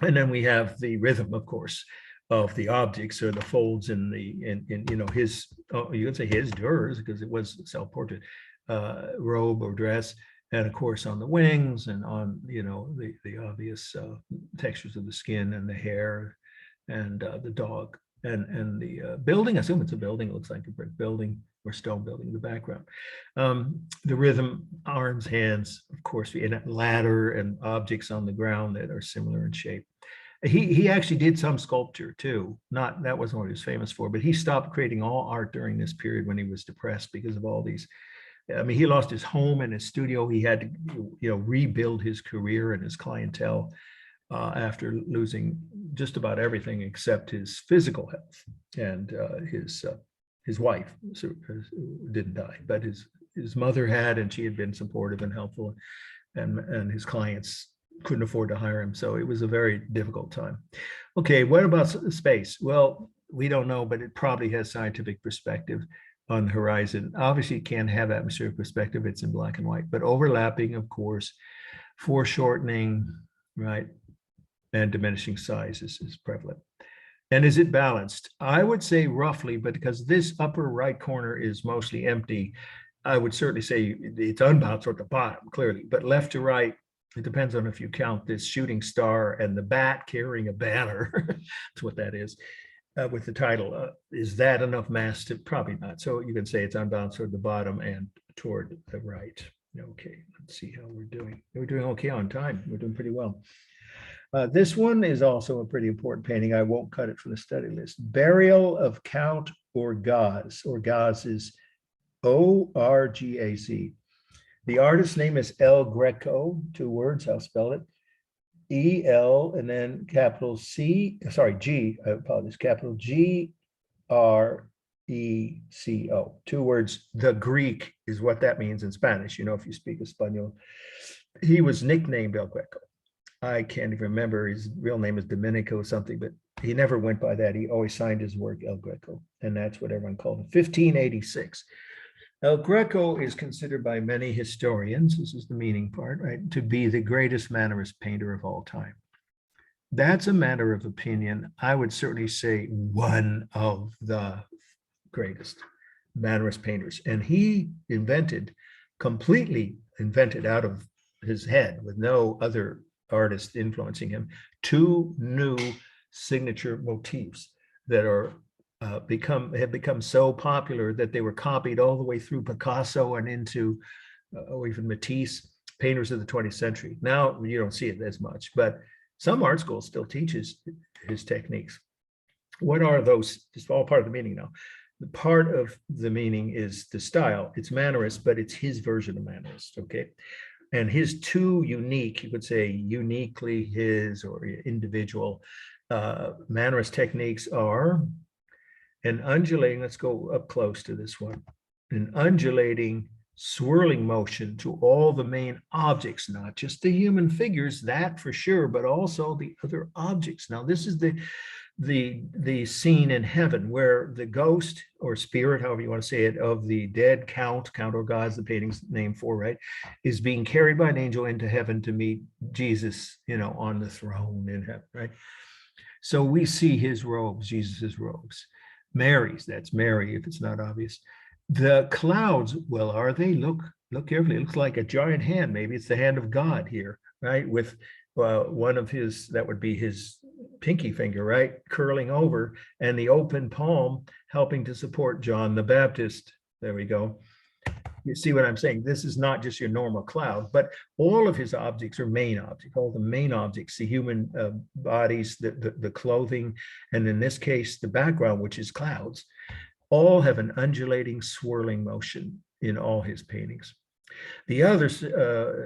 then we have the rhythm, of course, of the objects or the folds in his, you could say his Dürer's, because it was self-portrait, robe or dress, and of course on the wings and on the obvious textures of the skin and the hair and the dog and the building. I assume it's a building. It looks like a brick building or stone building in the background. The rhythm, arms, hands, of course, and a ladder and objects on the ground that are similar in shape. He actually did some sculpture too. That wasn't what he was famous for, but he stopped creating all art during this period when he was depressed because of all these. I mean, he lost his home and his studio. He had to, rebuild his career and his clientele after losing just about everything except his physical health. And his wife didn't die, but his mother had, and she had been supportive and helpful, and his clients couldn't afford to hire him. So it was a very difficult time. Okay, what about space? Well, we don't know, but it probably has scientific perspective on the horizon. Obviously, it can't have atmospheric perspective. It's in black and white, but overlapping, of course, foreshortening, right, and diminishing size is prevalent. And is it balanced? I would say roughly, but because this upper right corner is mostly empty, I would certainly say it's unbalanced at the bottom, clearly, but left to right, it depends on if you count this shooting star and the bat carrying a banner. That's what that is. With the title, is that enough mass to? Probably not. So you can say it's unbalanced toward the bottom and toward the right. Okay, let's see how we're doing. We're doing okay on time. We're doing pretty well. This one is also a pretty important painting. I won't cut it from the study list. Burial of Count Orgaz. Orgaz is Orgaz. The artist's name is El Greco, 2 words, I'll spell it. E-L and then capital C, sorry, G, I apologize, capital G-R-E-C-O, 2 words. The Greek is what that means in Spanish, if you speak Espanol. He was nicknamed El Greco. I can't even remember, his real name is Domenico something, but he never went by that. He always signed his work El Greco, and that's what everyone called him. 1586. El Greco is considered by many historians, this is the meaning part, right, to be the greatest Mannerist painter of all time. That's a matter of opinion. I would certainly say one of the greatest Mannerist painters. And he completely invented out of his head with no other artist influencing him, 2 new signature motifs that are have become so popular that they were copied all the way through Picasso and into even Matisse, painters of the 20th century. Now you don't see it as much, but some art schools still teaches his techniques. What are those? It's all part of the meaning now. The part of the meaning is the style. It's Mannerist, but it's his version of Mannerist, okay? And his 2 unique, you could say uniquely his or individual Mannerist techniques are an undulating, let's go up close to this one, an undulating swirling motion to all the main objects, not just the human figures, that for sure, but also the other objects. Now, this is the scene in heaven where the ghost or spirit, however you want to say it, of the dead Count Orgaz, the painting's name for, right, is being carried by an angel into heaven to meet Jesus, on the throne in heaven, right? So we see his robes, Jesus's robes. Mary's, that's Mary, if it's not obvious. The clouds, well, are they? Look carefully. It looks like a giant hand. Maybe it's the hand of God here, right? With one of his, that would be his pinky finger, right? Curling over, and the open palm helping to support John the Baptist. There we go. You see what I'm saying? This is not just your normal cloud, but all of his objects are main objects, all the main objects, the human bodies, the clothing, and in this case, the background, which is clouds, all have an undulating, swirling motion in all his paintings. The other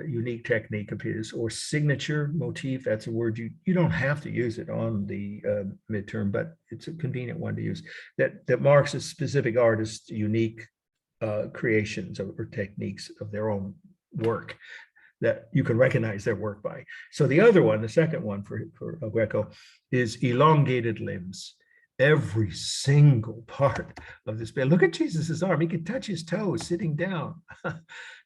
unique technique of his, or signature motif, that's a word you don't have to use it on the midterm, but it's a convenient one to use, that marks a specific artist's unique creations or techniques of their own work that you can recognize their work by. So the other one, the second one for El Greco, is elongated limbs. every single part of this bed. Look at Jesus's arm. He could touch his toes sitting down.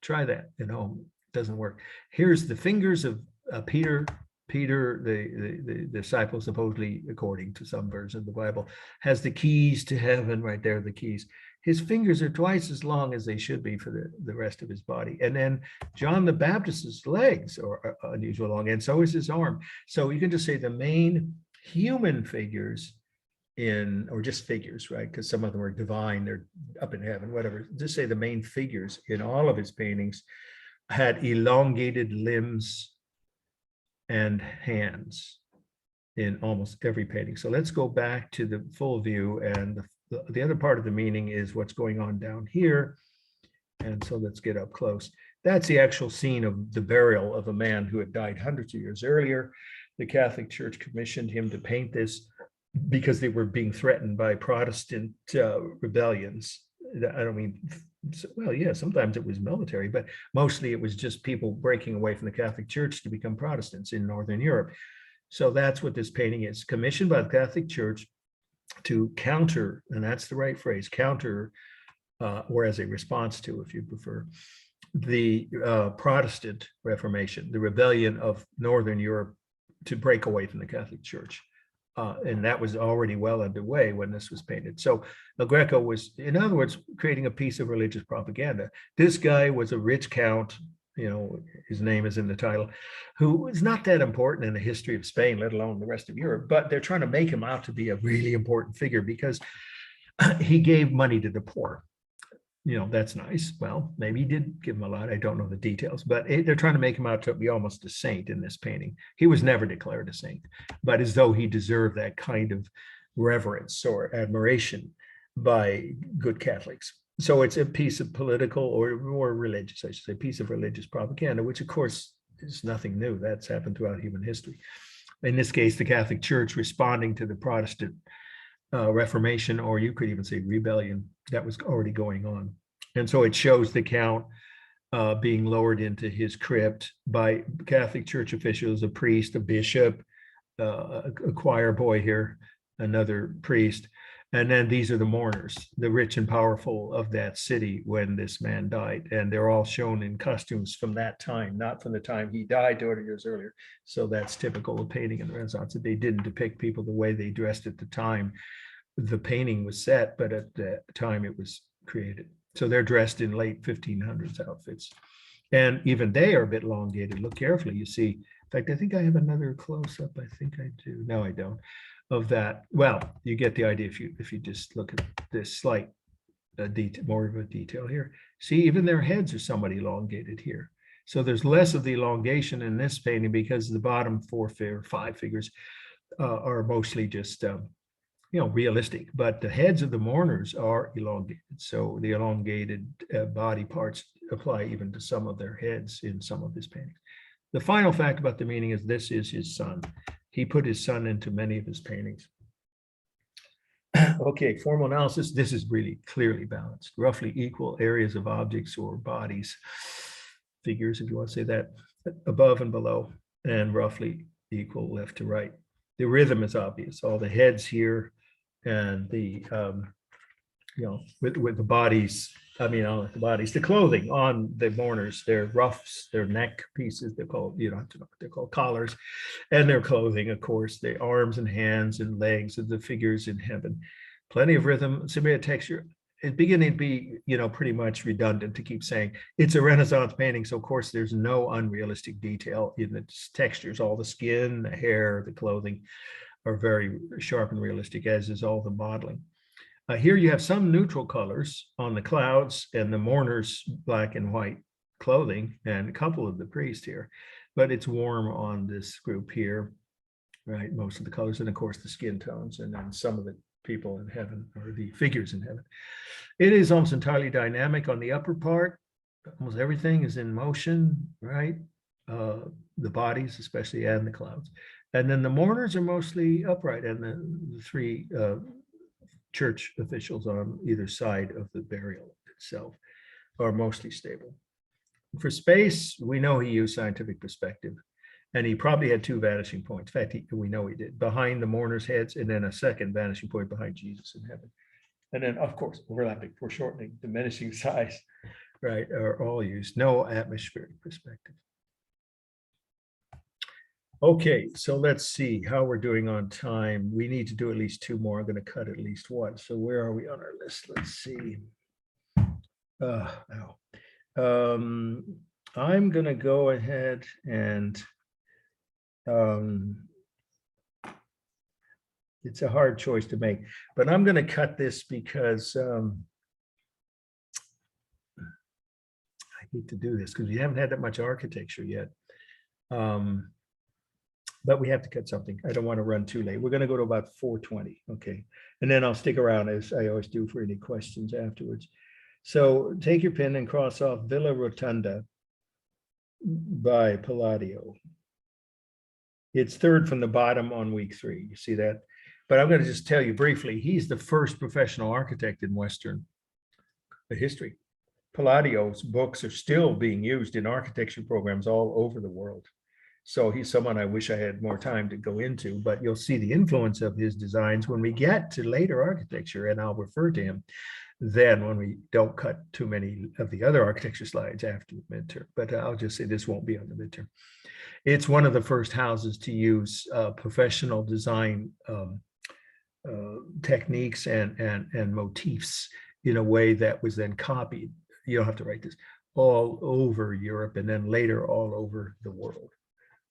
Try that at home. Doesn't work. Here's the fingers of Peter. Peter, the disciple, supposedly, according to some version of the Bible, has the keys to heaven right there, the keys. His fingers are twice as long as they should be for the rest of his body. And then John the Baptist's legs are unusual long, and so is his arm. So you can just say the main human figures or just figures, right? Because some of them are divine, they're up in heaven, whatever. Just say the main figures in all of his paintings had elongated limbs and hands in almost every painting. So let's go back to the full view, and the other part of the meaning is what's going on down here. And so let's get up close. That's the actual scene of the burial of a man who had died hundreds of years earlier. The Catholic Church commissioned him to paint this because they were being threatened by Protestant rebellions. I don't mean, well, yeah, sometimes it was military, but mostly it was just people breaking away from the Catholic Church to become Protestants in Northern Europe. So that's what this painting is, commissioned by the Catholic Church to counter, and that's the right phrase, counter, or as a response to, if you prefer, the Protestant Reformation, the rebellion of Northern Europe to break away from the Catholic Church. And that was already well underway when this was painted. So El Greco was, in other words, creating a piece of religious propaganda. This guy was a rich count, you know, his name is in the title, who is not that important in the history of Spain, let alone the rest of Europe, but they're trying to make him out to be a really important figure because he gave money to the poor. You know, that's nice. Well, maybe he did give him a lot. I don't know the details, but they're trying to make him out to be almost a saint in this painting. He was never declared a saint, but as though he deserved that kind of reverence or admiration by good Catholics. So it's a piece of political or more religious, I should say, piece of religious propaganda, which of course is nothing new. That's happened throughout human history. In this case, the Catholic Church responding to the Protestant Reformation, or you could even say rebellion, that was already going on. And so it shows the Count being lowered into his crypt by Catholic Church officials, a priest, a bishop, a choir boy here, another priest. And then these are the mourners, the rich and powerful of that city when this man died. And they're all shown in costumes from that time, not from the time he died 200 years earlier. So that's typical of painting in the Renaissance, that they didn't depict people the way they dressed at the time the painting was set, but at the time it was created. So they're dressed in late 1500s outfits. And even they are a bit elongated. Look carefully, you see. In fact, I think I have another close-up. I think I do. No, I don't. Of that. Well, you get the idea if you just look at this slight detail, more of a detail here. See, even their heads are somewhat elongated here. So there's less of the elongation in this painting because the bottom five figures are mostly just you know, realistic, but the heads of the mourners are elongated. So the elongated body parts apply even to some of their heads in some of his paintings. The final fact about the meaning is this is his son. He put his son into many of his paintings. Okay, formal analysis. This is really clearly balanced. Roughly equal areas of objects or bodies, figures, if you want to say that, above and below, and roughly equal left to right. The rhythm is obvious. All the heads here and the, you know, with the bodies, the clothing on the mourners, their ruffs, their neck pieces, they're called, you don't have to know, they're called collars, and their clothing, of course, the arms and hands and legs of the figures in heaven. Plenty of rhythm, similar texture. It's beginning to be, you know, pretty much redundant to keep saying it's a Renaissance painting. So of course, there's no unrealistic detail in the textures. All the skin, the hair, the clothing are very sharp and realistic, as is all the modeling. Here you have some neutral colors on the clouds and the mourners' black and white clothing, and a couple of the priests here, but it's warm on this group here, right? Most of the colors, and of course the skin tones, and then some of the people in heaven, or the figures in heaven. It is almost entirely dynamic on the upper part. Almost everything is in motion, right? The bodies especially, and the clouds. And then the mourners are mostly upright, and the three church officials on either side of the burial itself are mostly stable. For space, we know he used scientific perspective. And he probably had two vanishing points. In fact, we know he did, behind the mourners' heads, and then a second vanishing point behind Jesus in heaven. And then, of course, overlapping, foreshortening, diminishing size, right, are all used. No atmospheric perspective. Okay, so let's see how we're doing on time. We need to do at least two more. I'm going to cut at least one. So where are we on our list? Let's see. I'm going to go ahead and it's a hard choice to make, but I'm going to cut this because I hate to do this because we haven't had that much architecture yet. But we have to cut something. I don't want to run too late. We're going to go to about 4:20. Okay. And then I'll stick around as I always do for any questions afterwards. So take your pen and cross off Villa Rotunda by Palladio. It's third from the bottom on week 3. You see that? But I'm going to just tell you briefly, he's the first professional architect in Western history. Palladio's books are still being used in architecture programs all over the world. So he's someone I wish I had more time to go into, but you'll see the influence of his designs when we get to later architecture, and I'll refer to him then when we don't cut too many of the other architecture slides after the midterm. But I'll just say this won't be on the midterm. It's one of the first houses to use professional design techniques and motifs in a way that was then copied. You don't have to write this, all over Europe and then later all over the world.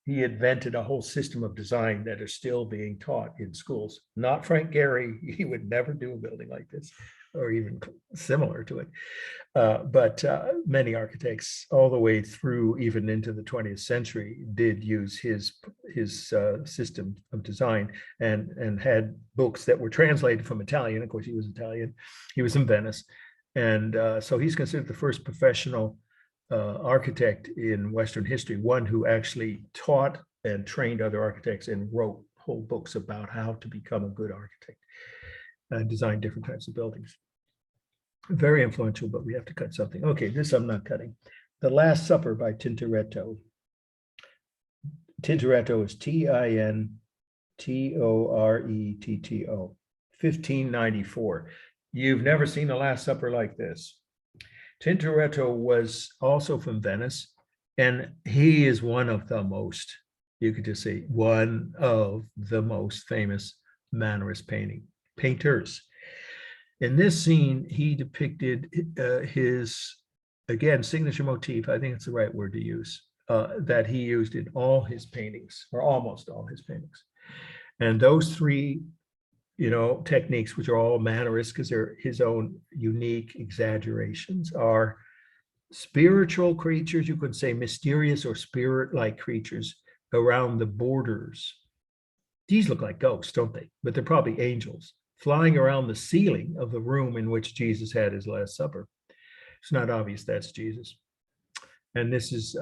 He invented a whole system of design that are still being taught in schools. Not Frank Gehry. He would never do a building like this or even similar to it. But many architects all the way through even into the 20th century did use his system of design and had books that were translated from Italian. Of course, he was Italian. He was in Venice. And so he's considered the first professional architect in Western history, one who actually taught and trained other architects and wrote whole books about how to become a good architect and design different types of buildings. Very influential, but we have to cut something. Okay, this I'm not cutting. The Last Supper by Tintoretto. Tintoretto is Tintoretto, 1594. You've never seen a Last Supper like this. Tintoretto was also from Venice, and he is one of the most, you could just say, one of the most famous Mannerist painters. In this scene, he depicted his, again, signature motif, I think it's the right word to use, that he used in all his paintings, or almost all his paintings. And those three techniques, which are all Mannerist because they're his own unique exaggerations, are spiritual creatures, you could say mysterious or spirit-like creatures around the borders. These look like ghosts, don't they? But they're probably angels flying around the ceiling of the room in which Jesus had his Last Supper. It's not obvious that's Jesus. And this is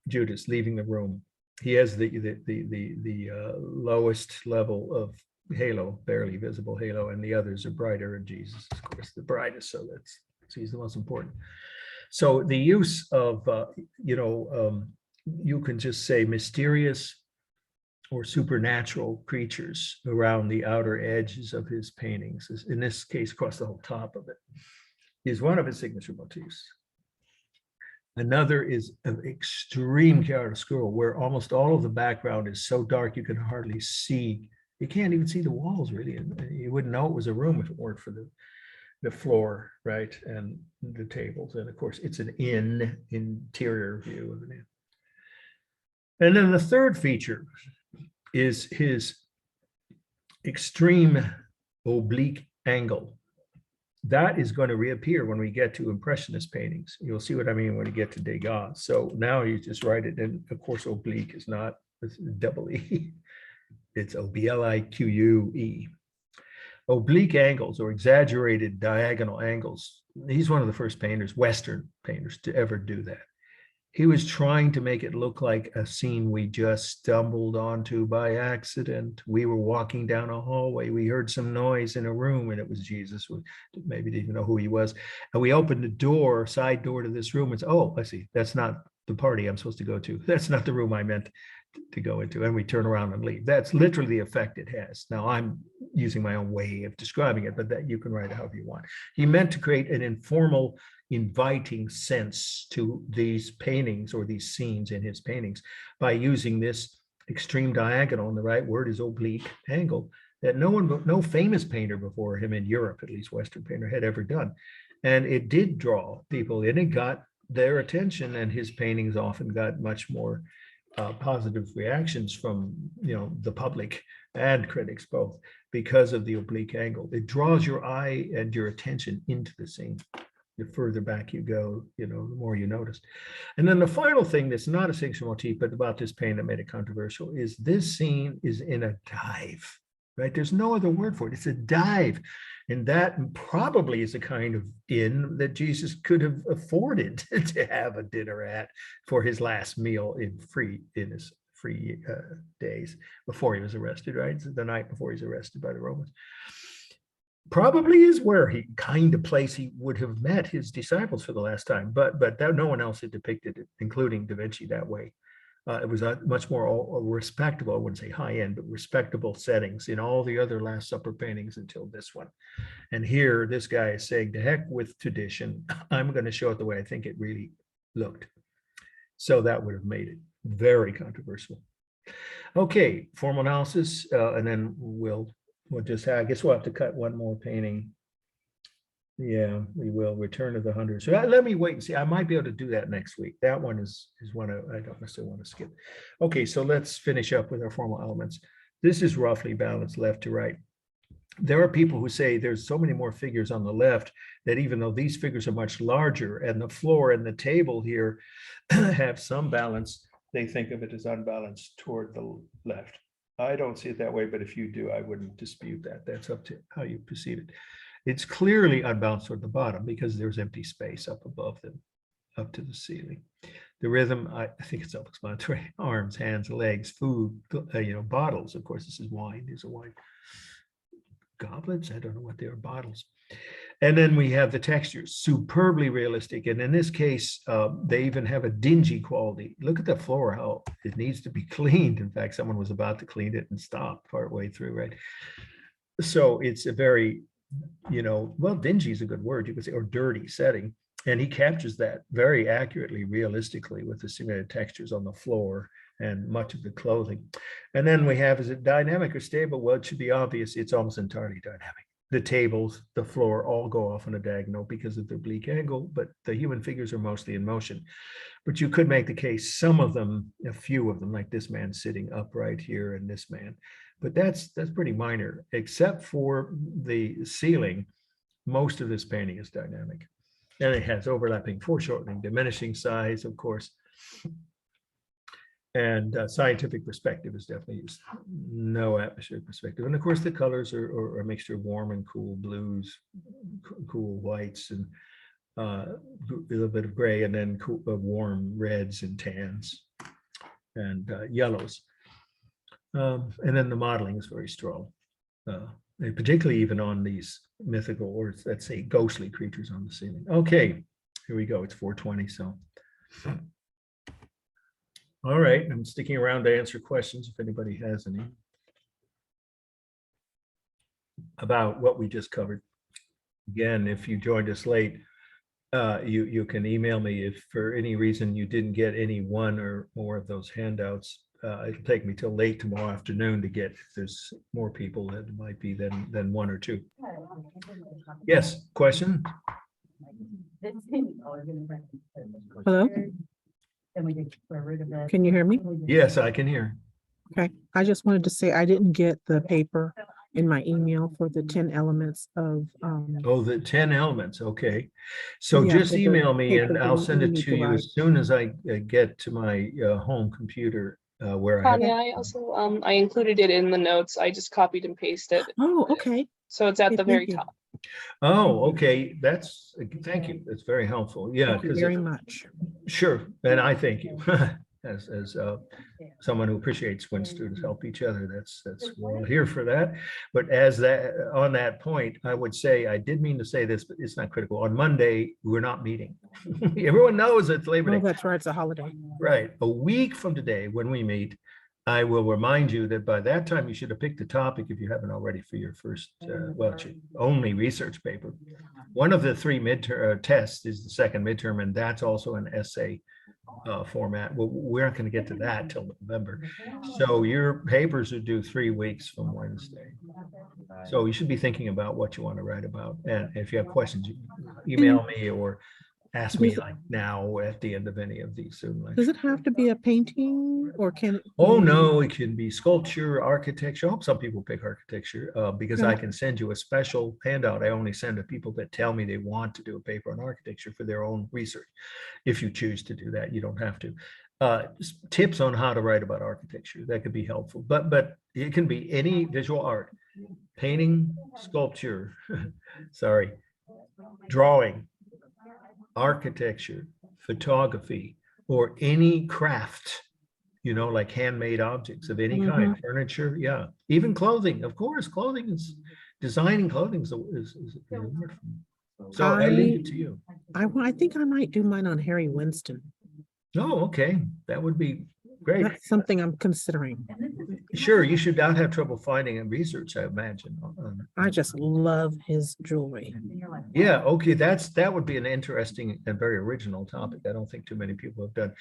Judas leaving the room. He has the lowest level of halo, barely visible halo, and the others are brighter, and Jesus, of course, the brightest, so he's the most important. So the use of you can just say mysterious or supernatural creatures around the outer edges of his paintings, in this case across the whole top of it, is one of his signature motifs. Another is an extreme chiaroscuro, where almost all of the background is so dark you can hardly see. You can't even see the walls, really. And you wouldn't know it was a room if it weren't for the floor, right? And the tables. And of course, it's an interior view of an inn. And then the third feature is his extreme oblique angle. That is going to reappear when we get to Impressionist paintings. You'll see what I mean when we get to Degas. So now you just write it. And of course, oblique is not double E. It's oblique. Oblique angles or exaggerated diagonal angles. He's one of the first painters, Western painters, to ever do that. He was trying to make it look like a scene we just stumbled onto by accident. We were walking down a hallway. We heard some noise in a room, and it was Jesus. We maybe didn't even know who he was. And we opened the door, side door to this room, and said, oh, I see. That's not the party I'm supposed to go to. That's not the room I meant to go into, and we turn around and leave. That's literally the effect it has. Now I'm using my own way of describing it, but that you can write it however you want. He meant to create an informal, inviting sense to these paintings or these scenes in his paintings by using this extreme diagonal, and the right word is oblique angle, that no famous painter before him in Europe, at least Western painter, had ever done. And it did draw people in, it got their attention, and his paintings often got much more positive reactions from the public and critics both, because of the oblique angle. It draws your eye and your attention into the scene. The further back you go, the more you notice. And then the final thing that's not a signature motif, but about this painting that made it controversial, is this scene is in a dive, right? There's no other word for it. It's a dive. And that probably is a kind of inn that Jesus could have afforded to have a dinner at for his last meal in his free days before he was arrested, right? So the night before he's arrested by the Romans. Probably is where he kind of place he would have met his disciples for the last time, but no one else had depicted it, including Da Vinci, that way. It was a much more respectable, I wouldn't say high end, but respectable settings in all the other Last Supper paintings until this one. And here, this guy is saying, to heck with tradition, I'm going to show it the way I think it really looked. So that would have made it very controversial. Okay, formal analysis, and then we'll just, I guess we'll have to cut one more painting. Yeah, we will. Return of the Hundreds. So let me wait and see. I might be able to do that next week. That one is one I don't necessarily want to skip. Okay, so let's finish up with our formal elements. This is roughly balanced left to right. There are people who say there's so many more figures on the left that even though these figures are much larger and the floor and the table here have some balance, they think of it as unbalanced toward the left. I don't see it that way, but if you do, I wouldn't dispute that. That's up to how you perceive it. It's clearly unbalanced toward the bottom because there's empty space up above them, up to the ceiling. The rhythm, I think it's self-explanatory. Arms, hands, legs, food, bottles. Of course, this is wine. These are wine goblets. I don't know what they are, bottles. And then we have the textures, superbly realistic. And in this case, they even have a dingy quality. Look at the floor, how it needs to be cleaned. In fact, someone was about to clean it and stopped partway through, right? So it's a very, well, dingy is a good word, you could say, or dirty setting. And he captures that very accurately, realistically, with the simulated textures on the floor and much of the clothing. And then we have, is it dynamic or stable? Well, it should be obvious. It's almost entirely dynamic. The tables, the floor all go off on a diagonal because of the oblique angle, but the human figures are mostly in motion. But you could make the case, some of them, a few of them, like this man sitting upright here and this man, but that's pretty minor, except for the ceiling. Most of this painting is dynamic. And it has overlapping foreshortening, diminishing size, of course. And scientific perspective is definitely used. No atmospheric perspective. And of course, the colors are a mixture of warm and cool blues, cool whites, and a little bit of gray, and then cool, warm reds and tans and yellows. And then the modeling is very strong, and particularly even on these mythical, or let's say ghostly creatures on the ceiling. Okay, here we go. It's 4:20, so. All right, I'm sticking around to answer questions if anybody has any about what we just covered. Again, if you joined us late, you can email me if for any reason you didn't get any one or more of those handouts. It'll take me till late tomorrow afternoon to get, if there's more people, that might be than one or two. Yes, question? Hello, can you hear me? Yes, I can hear. Okay, I just wanted to say I didn't get the paper in my email for the 10 elements of, Oh, the 10 elements. Okay. So Yeah, just for the email me paper and that I'll we send it need to to you write. as soon as I get to my home computer where I have. Tanya, I also I included it in the notes. I just copied and pasted. Oh, okay. So it's at Okay, the very thank you. top. Oh, okay. That's, thank you. That's very helpful. Yeah. Thank you 'cause very much. Sure. And I thank you as someone who appreciates when students help each other. That's we're all here for that. But as that, on that point, I would say, I did mean to say this, but it's not critical. On Monday, we're not meeting. Everyone knows it's Labor Oh, Day. that's right, it's a holiday. Right. A week from today, when we meet, I will remind you that by that time you should have picked a topic if you haven't already for your first, well, it's your only research paper. One of the three midterm tests is the second midterm, and that's also an essay format. Well, we're not going to get to that till November. So your papers are due 3 weeks from Wednesday. So you should be thinking about what you want to write about. And if you have questions, you email me or ask me like now at the end of any of these Zoom lectures. Does it have to be a painting or can it? Oh, be- no, it can be sculpture, architecture. I hope some people pick architecture because I can send you a special handout. I only send to people that tell me they want to do a paper on architecture for their own research. If you choose to do that, you don't have to. Tips on how to write about architecture, that could be helpful. But it can be any visual art, painting, sculpture, sorry, drawing, architecture, photography, or any craft, you know, like handmade objects of any kind, furniture, yeah, even clothing. Of course, clothing is designing clothing is an art form. So I leave it to you. I think I might do mine on Harry Winston. Oh, okay, that would be great. That's something I'm considering. Sure, you should not have trouble finding and research, I imagine. I just love his jewelry. Yeah, okay, that would be an interesting and very original topic. I don't think too many people have done.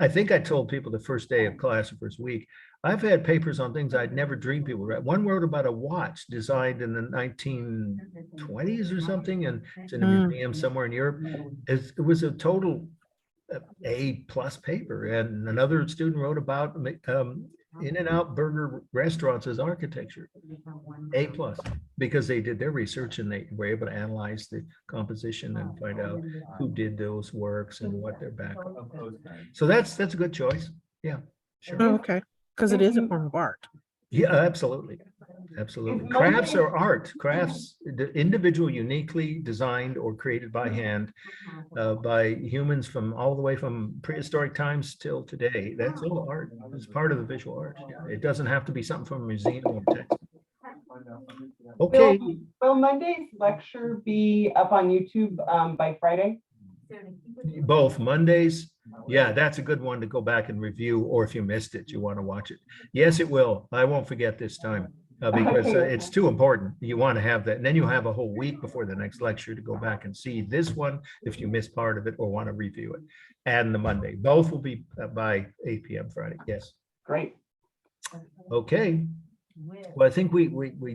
I think I told people the first day of class, the first week, I've had papers on things I'd never dreamed people would write. One wrote about a watch designed in the 1920s or something, and it's in a museum somewhere in Europe. It was a total A+ paper. And another student wrote about In-N-Out Burger restaurants as architecture, A+, because they did their research and they were able to analyze the composition and find out who did those works and what their background was. So that's a good choice. Yeah, sure. Oh, okay, because it is a form of art. Yeah, absolutely. Absolutely. Crafts are art. Crafts, the individual, uniquely designed or created by hand by humans from all the way from prehistoric times till today. That's all art. It's part of the visual art. Yeah, it doesn't have to be something from a museum or text. Okay. Will Monday's lecture be up on YouTube by Friday? Both Mondays. Yeah, that's a good one to go back and review, or if you missed it, you want to watch it. Yes, it will. I won't forget this time because it's too important. You want to have that. And then you have a whole week before the next lecture to go back and see this one if you missed part of it or want to review it. And the Monday. Both will be by 8 p.m. Friday. Yes. Great. Okay. Well, I think we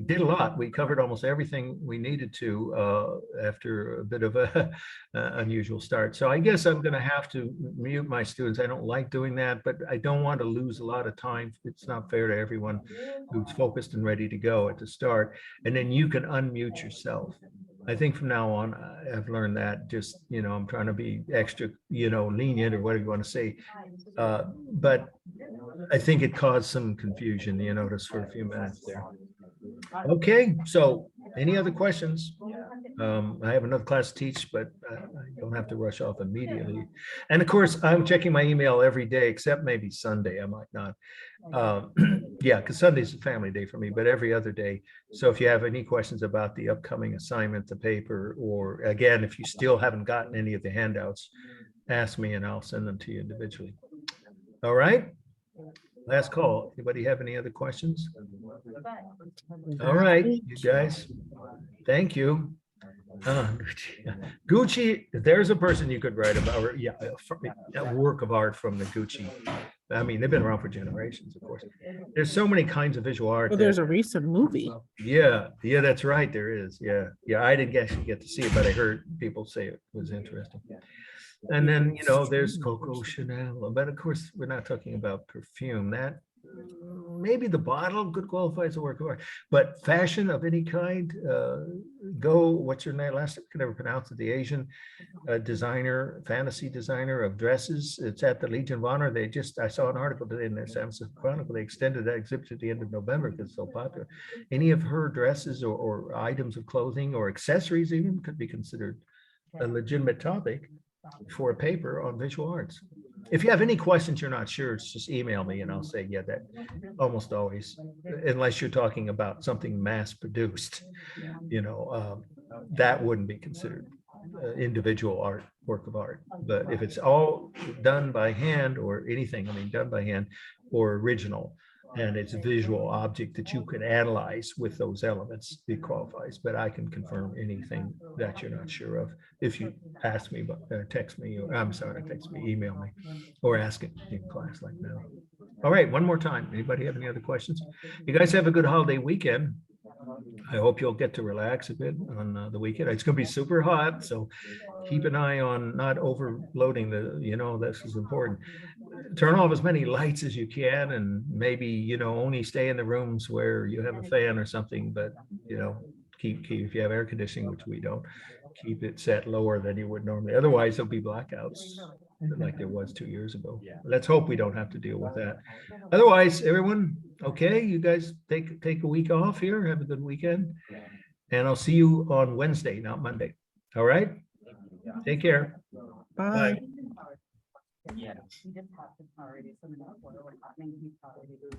did a lot. We covered almost everything we needed to after a bit of a unusual start. So I guess I'm going to have to mute my students. I don't like doing that, but I don't want to lose a lot of time. It's not fair to everyone who's focused and ready to go at the start. And then you can unmute yourself. I think from now on, I've learned that just, you know, I'm trying to be extra, you know, lenient or whatever you want to say. But I think it caused some confusion, you notice, for a few minutes there. Okay, so any other questions? I have another class to teach, but I don't have to rush off immediately. And of course, I'm checking my email every day, except maybe Sunday. I might not. Yeah, because Sunday's a family day for me, but every other day. So if you have any questions about the upcoming assignment, the paper, or again, if you still haven't gotten any of the handouts, ask me and I'll send them to you individually. All right. Last call. Anybody have any other questions? All right, you guys. Thank you. Gucci, there's a person you could write about, or yeah, a work of art from the Gucci. I mean, they've been around for generations, of course. There's so many kinds of visual art. Well, there's a recent movie. Yeah, that's right. There is. Yeah. I didn't actually get to see it, but I heard people say it was interesting. And then, you know, there's Coco Chanel, but of course, we're not talking about perfume. That maybe the bottle could qualify as a work of art, but fashion of any kind, what's your name? Last, I can never pronounce it. The Asian designer, fantasy designer of dresses. It's at the Legion of Honor. I saw an article today in the San Francisco Chronicle. They extended that exhibit to the end of November because it's so popular. Any of her dresses or items of clothing or accessories even could be considered a legitimate topic for a paper on visual arts. If you have any questions you're not sure, just email me and I'll say, yeah, that almost always, unless you're talking about something mass produced, you know, that wouldn't be considered individual art, work of art. But if it's all done by hand or anything, I mean, done by hand, or original, and it's a visual object that you can analyze with those elements, it qualifies. But I can confirm anything that you're not sure of if you ask me, text me, or I'm sorry, text me, email me, or ask it in class like now. All right, one more time. Anybody have any other questions? You guys have a good holiday weekend. I hope you'll get to relax a bit on the weekend. It's going to be super hot, so keep an eye on not overloading this is important. Turn off as many lights as you can, and maybe, only stay in the rooms where you have a fan or something, but, keep, if you have air conditioning, which we don't, keep it set lower than you would normally. Otherwise, there'll be blackouts like there was 2 years ago. Let's hope we don't have to deal with that. Otherwise, everyone, okay, you guys take a week off here, have a good weekend, and I'll see you on Wednesday, not Monday. All right? Take care. Bye. Bye.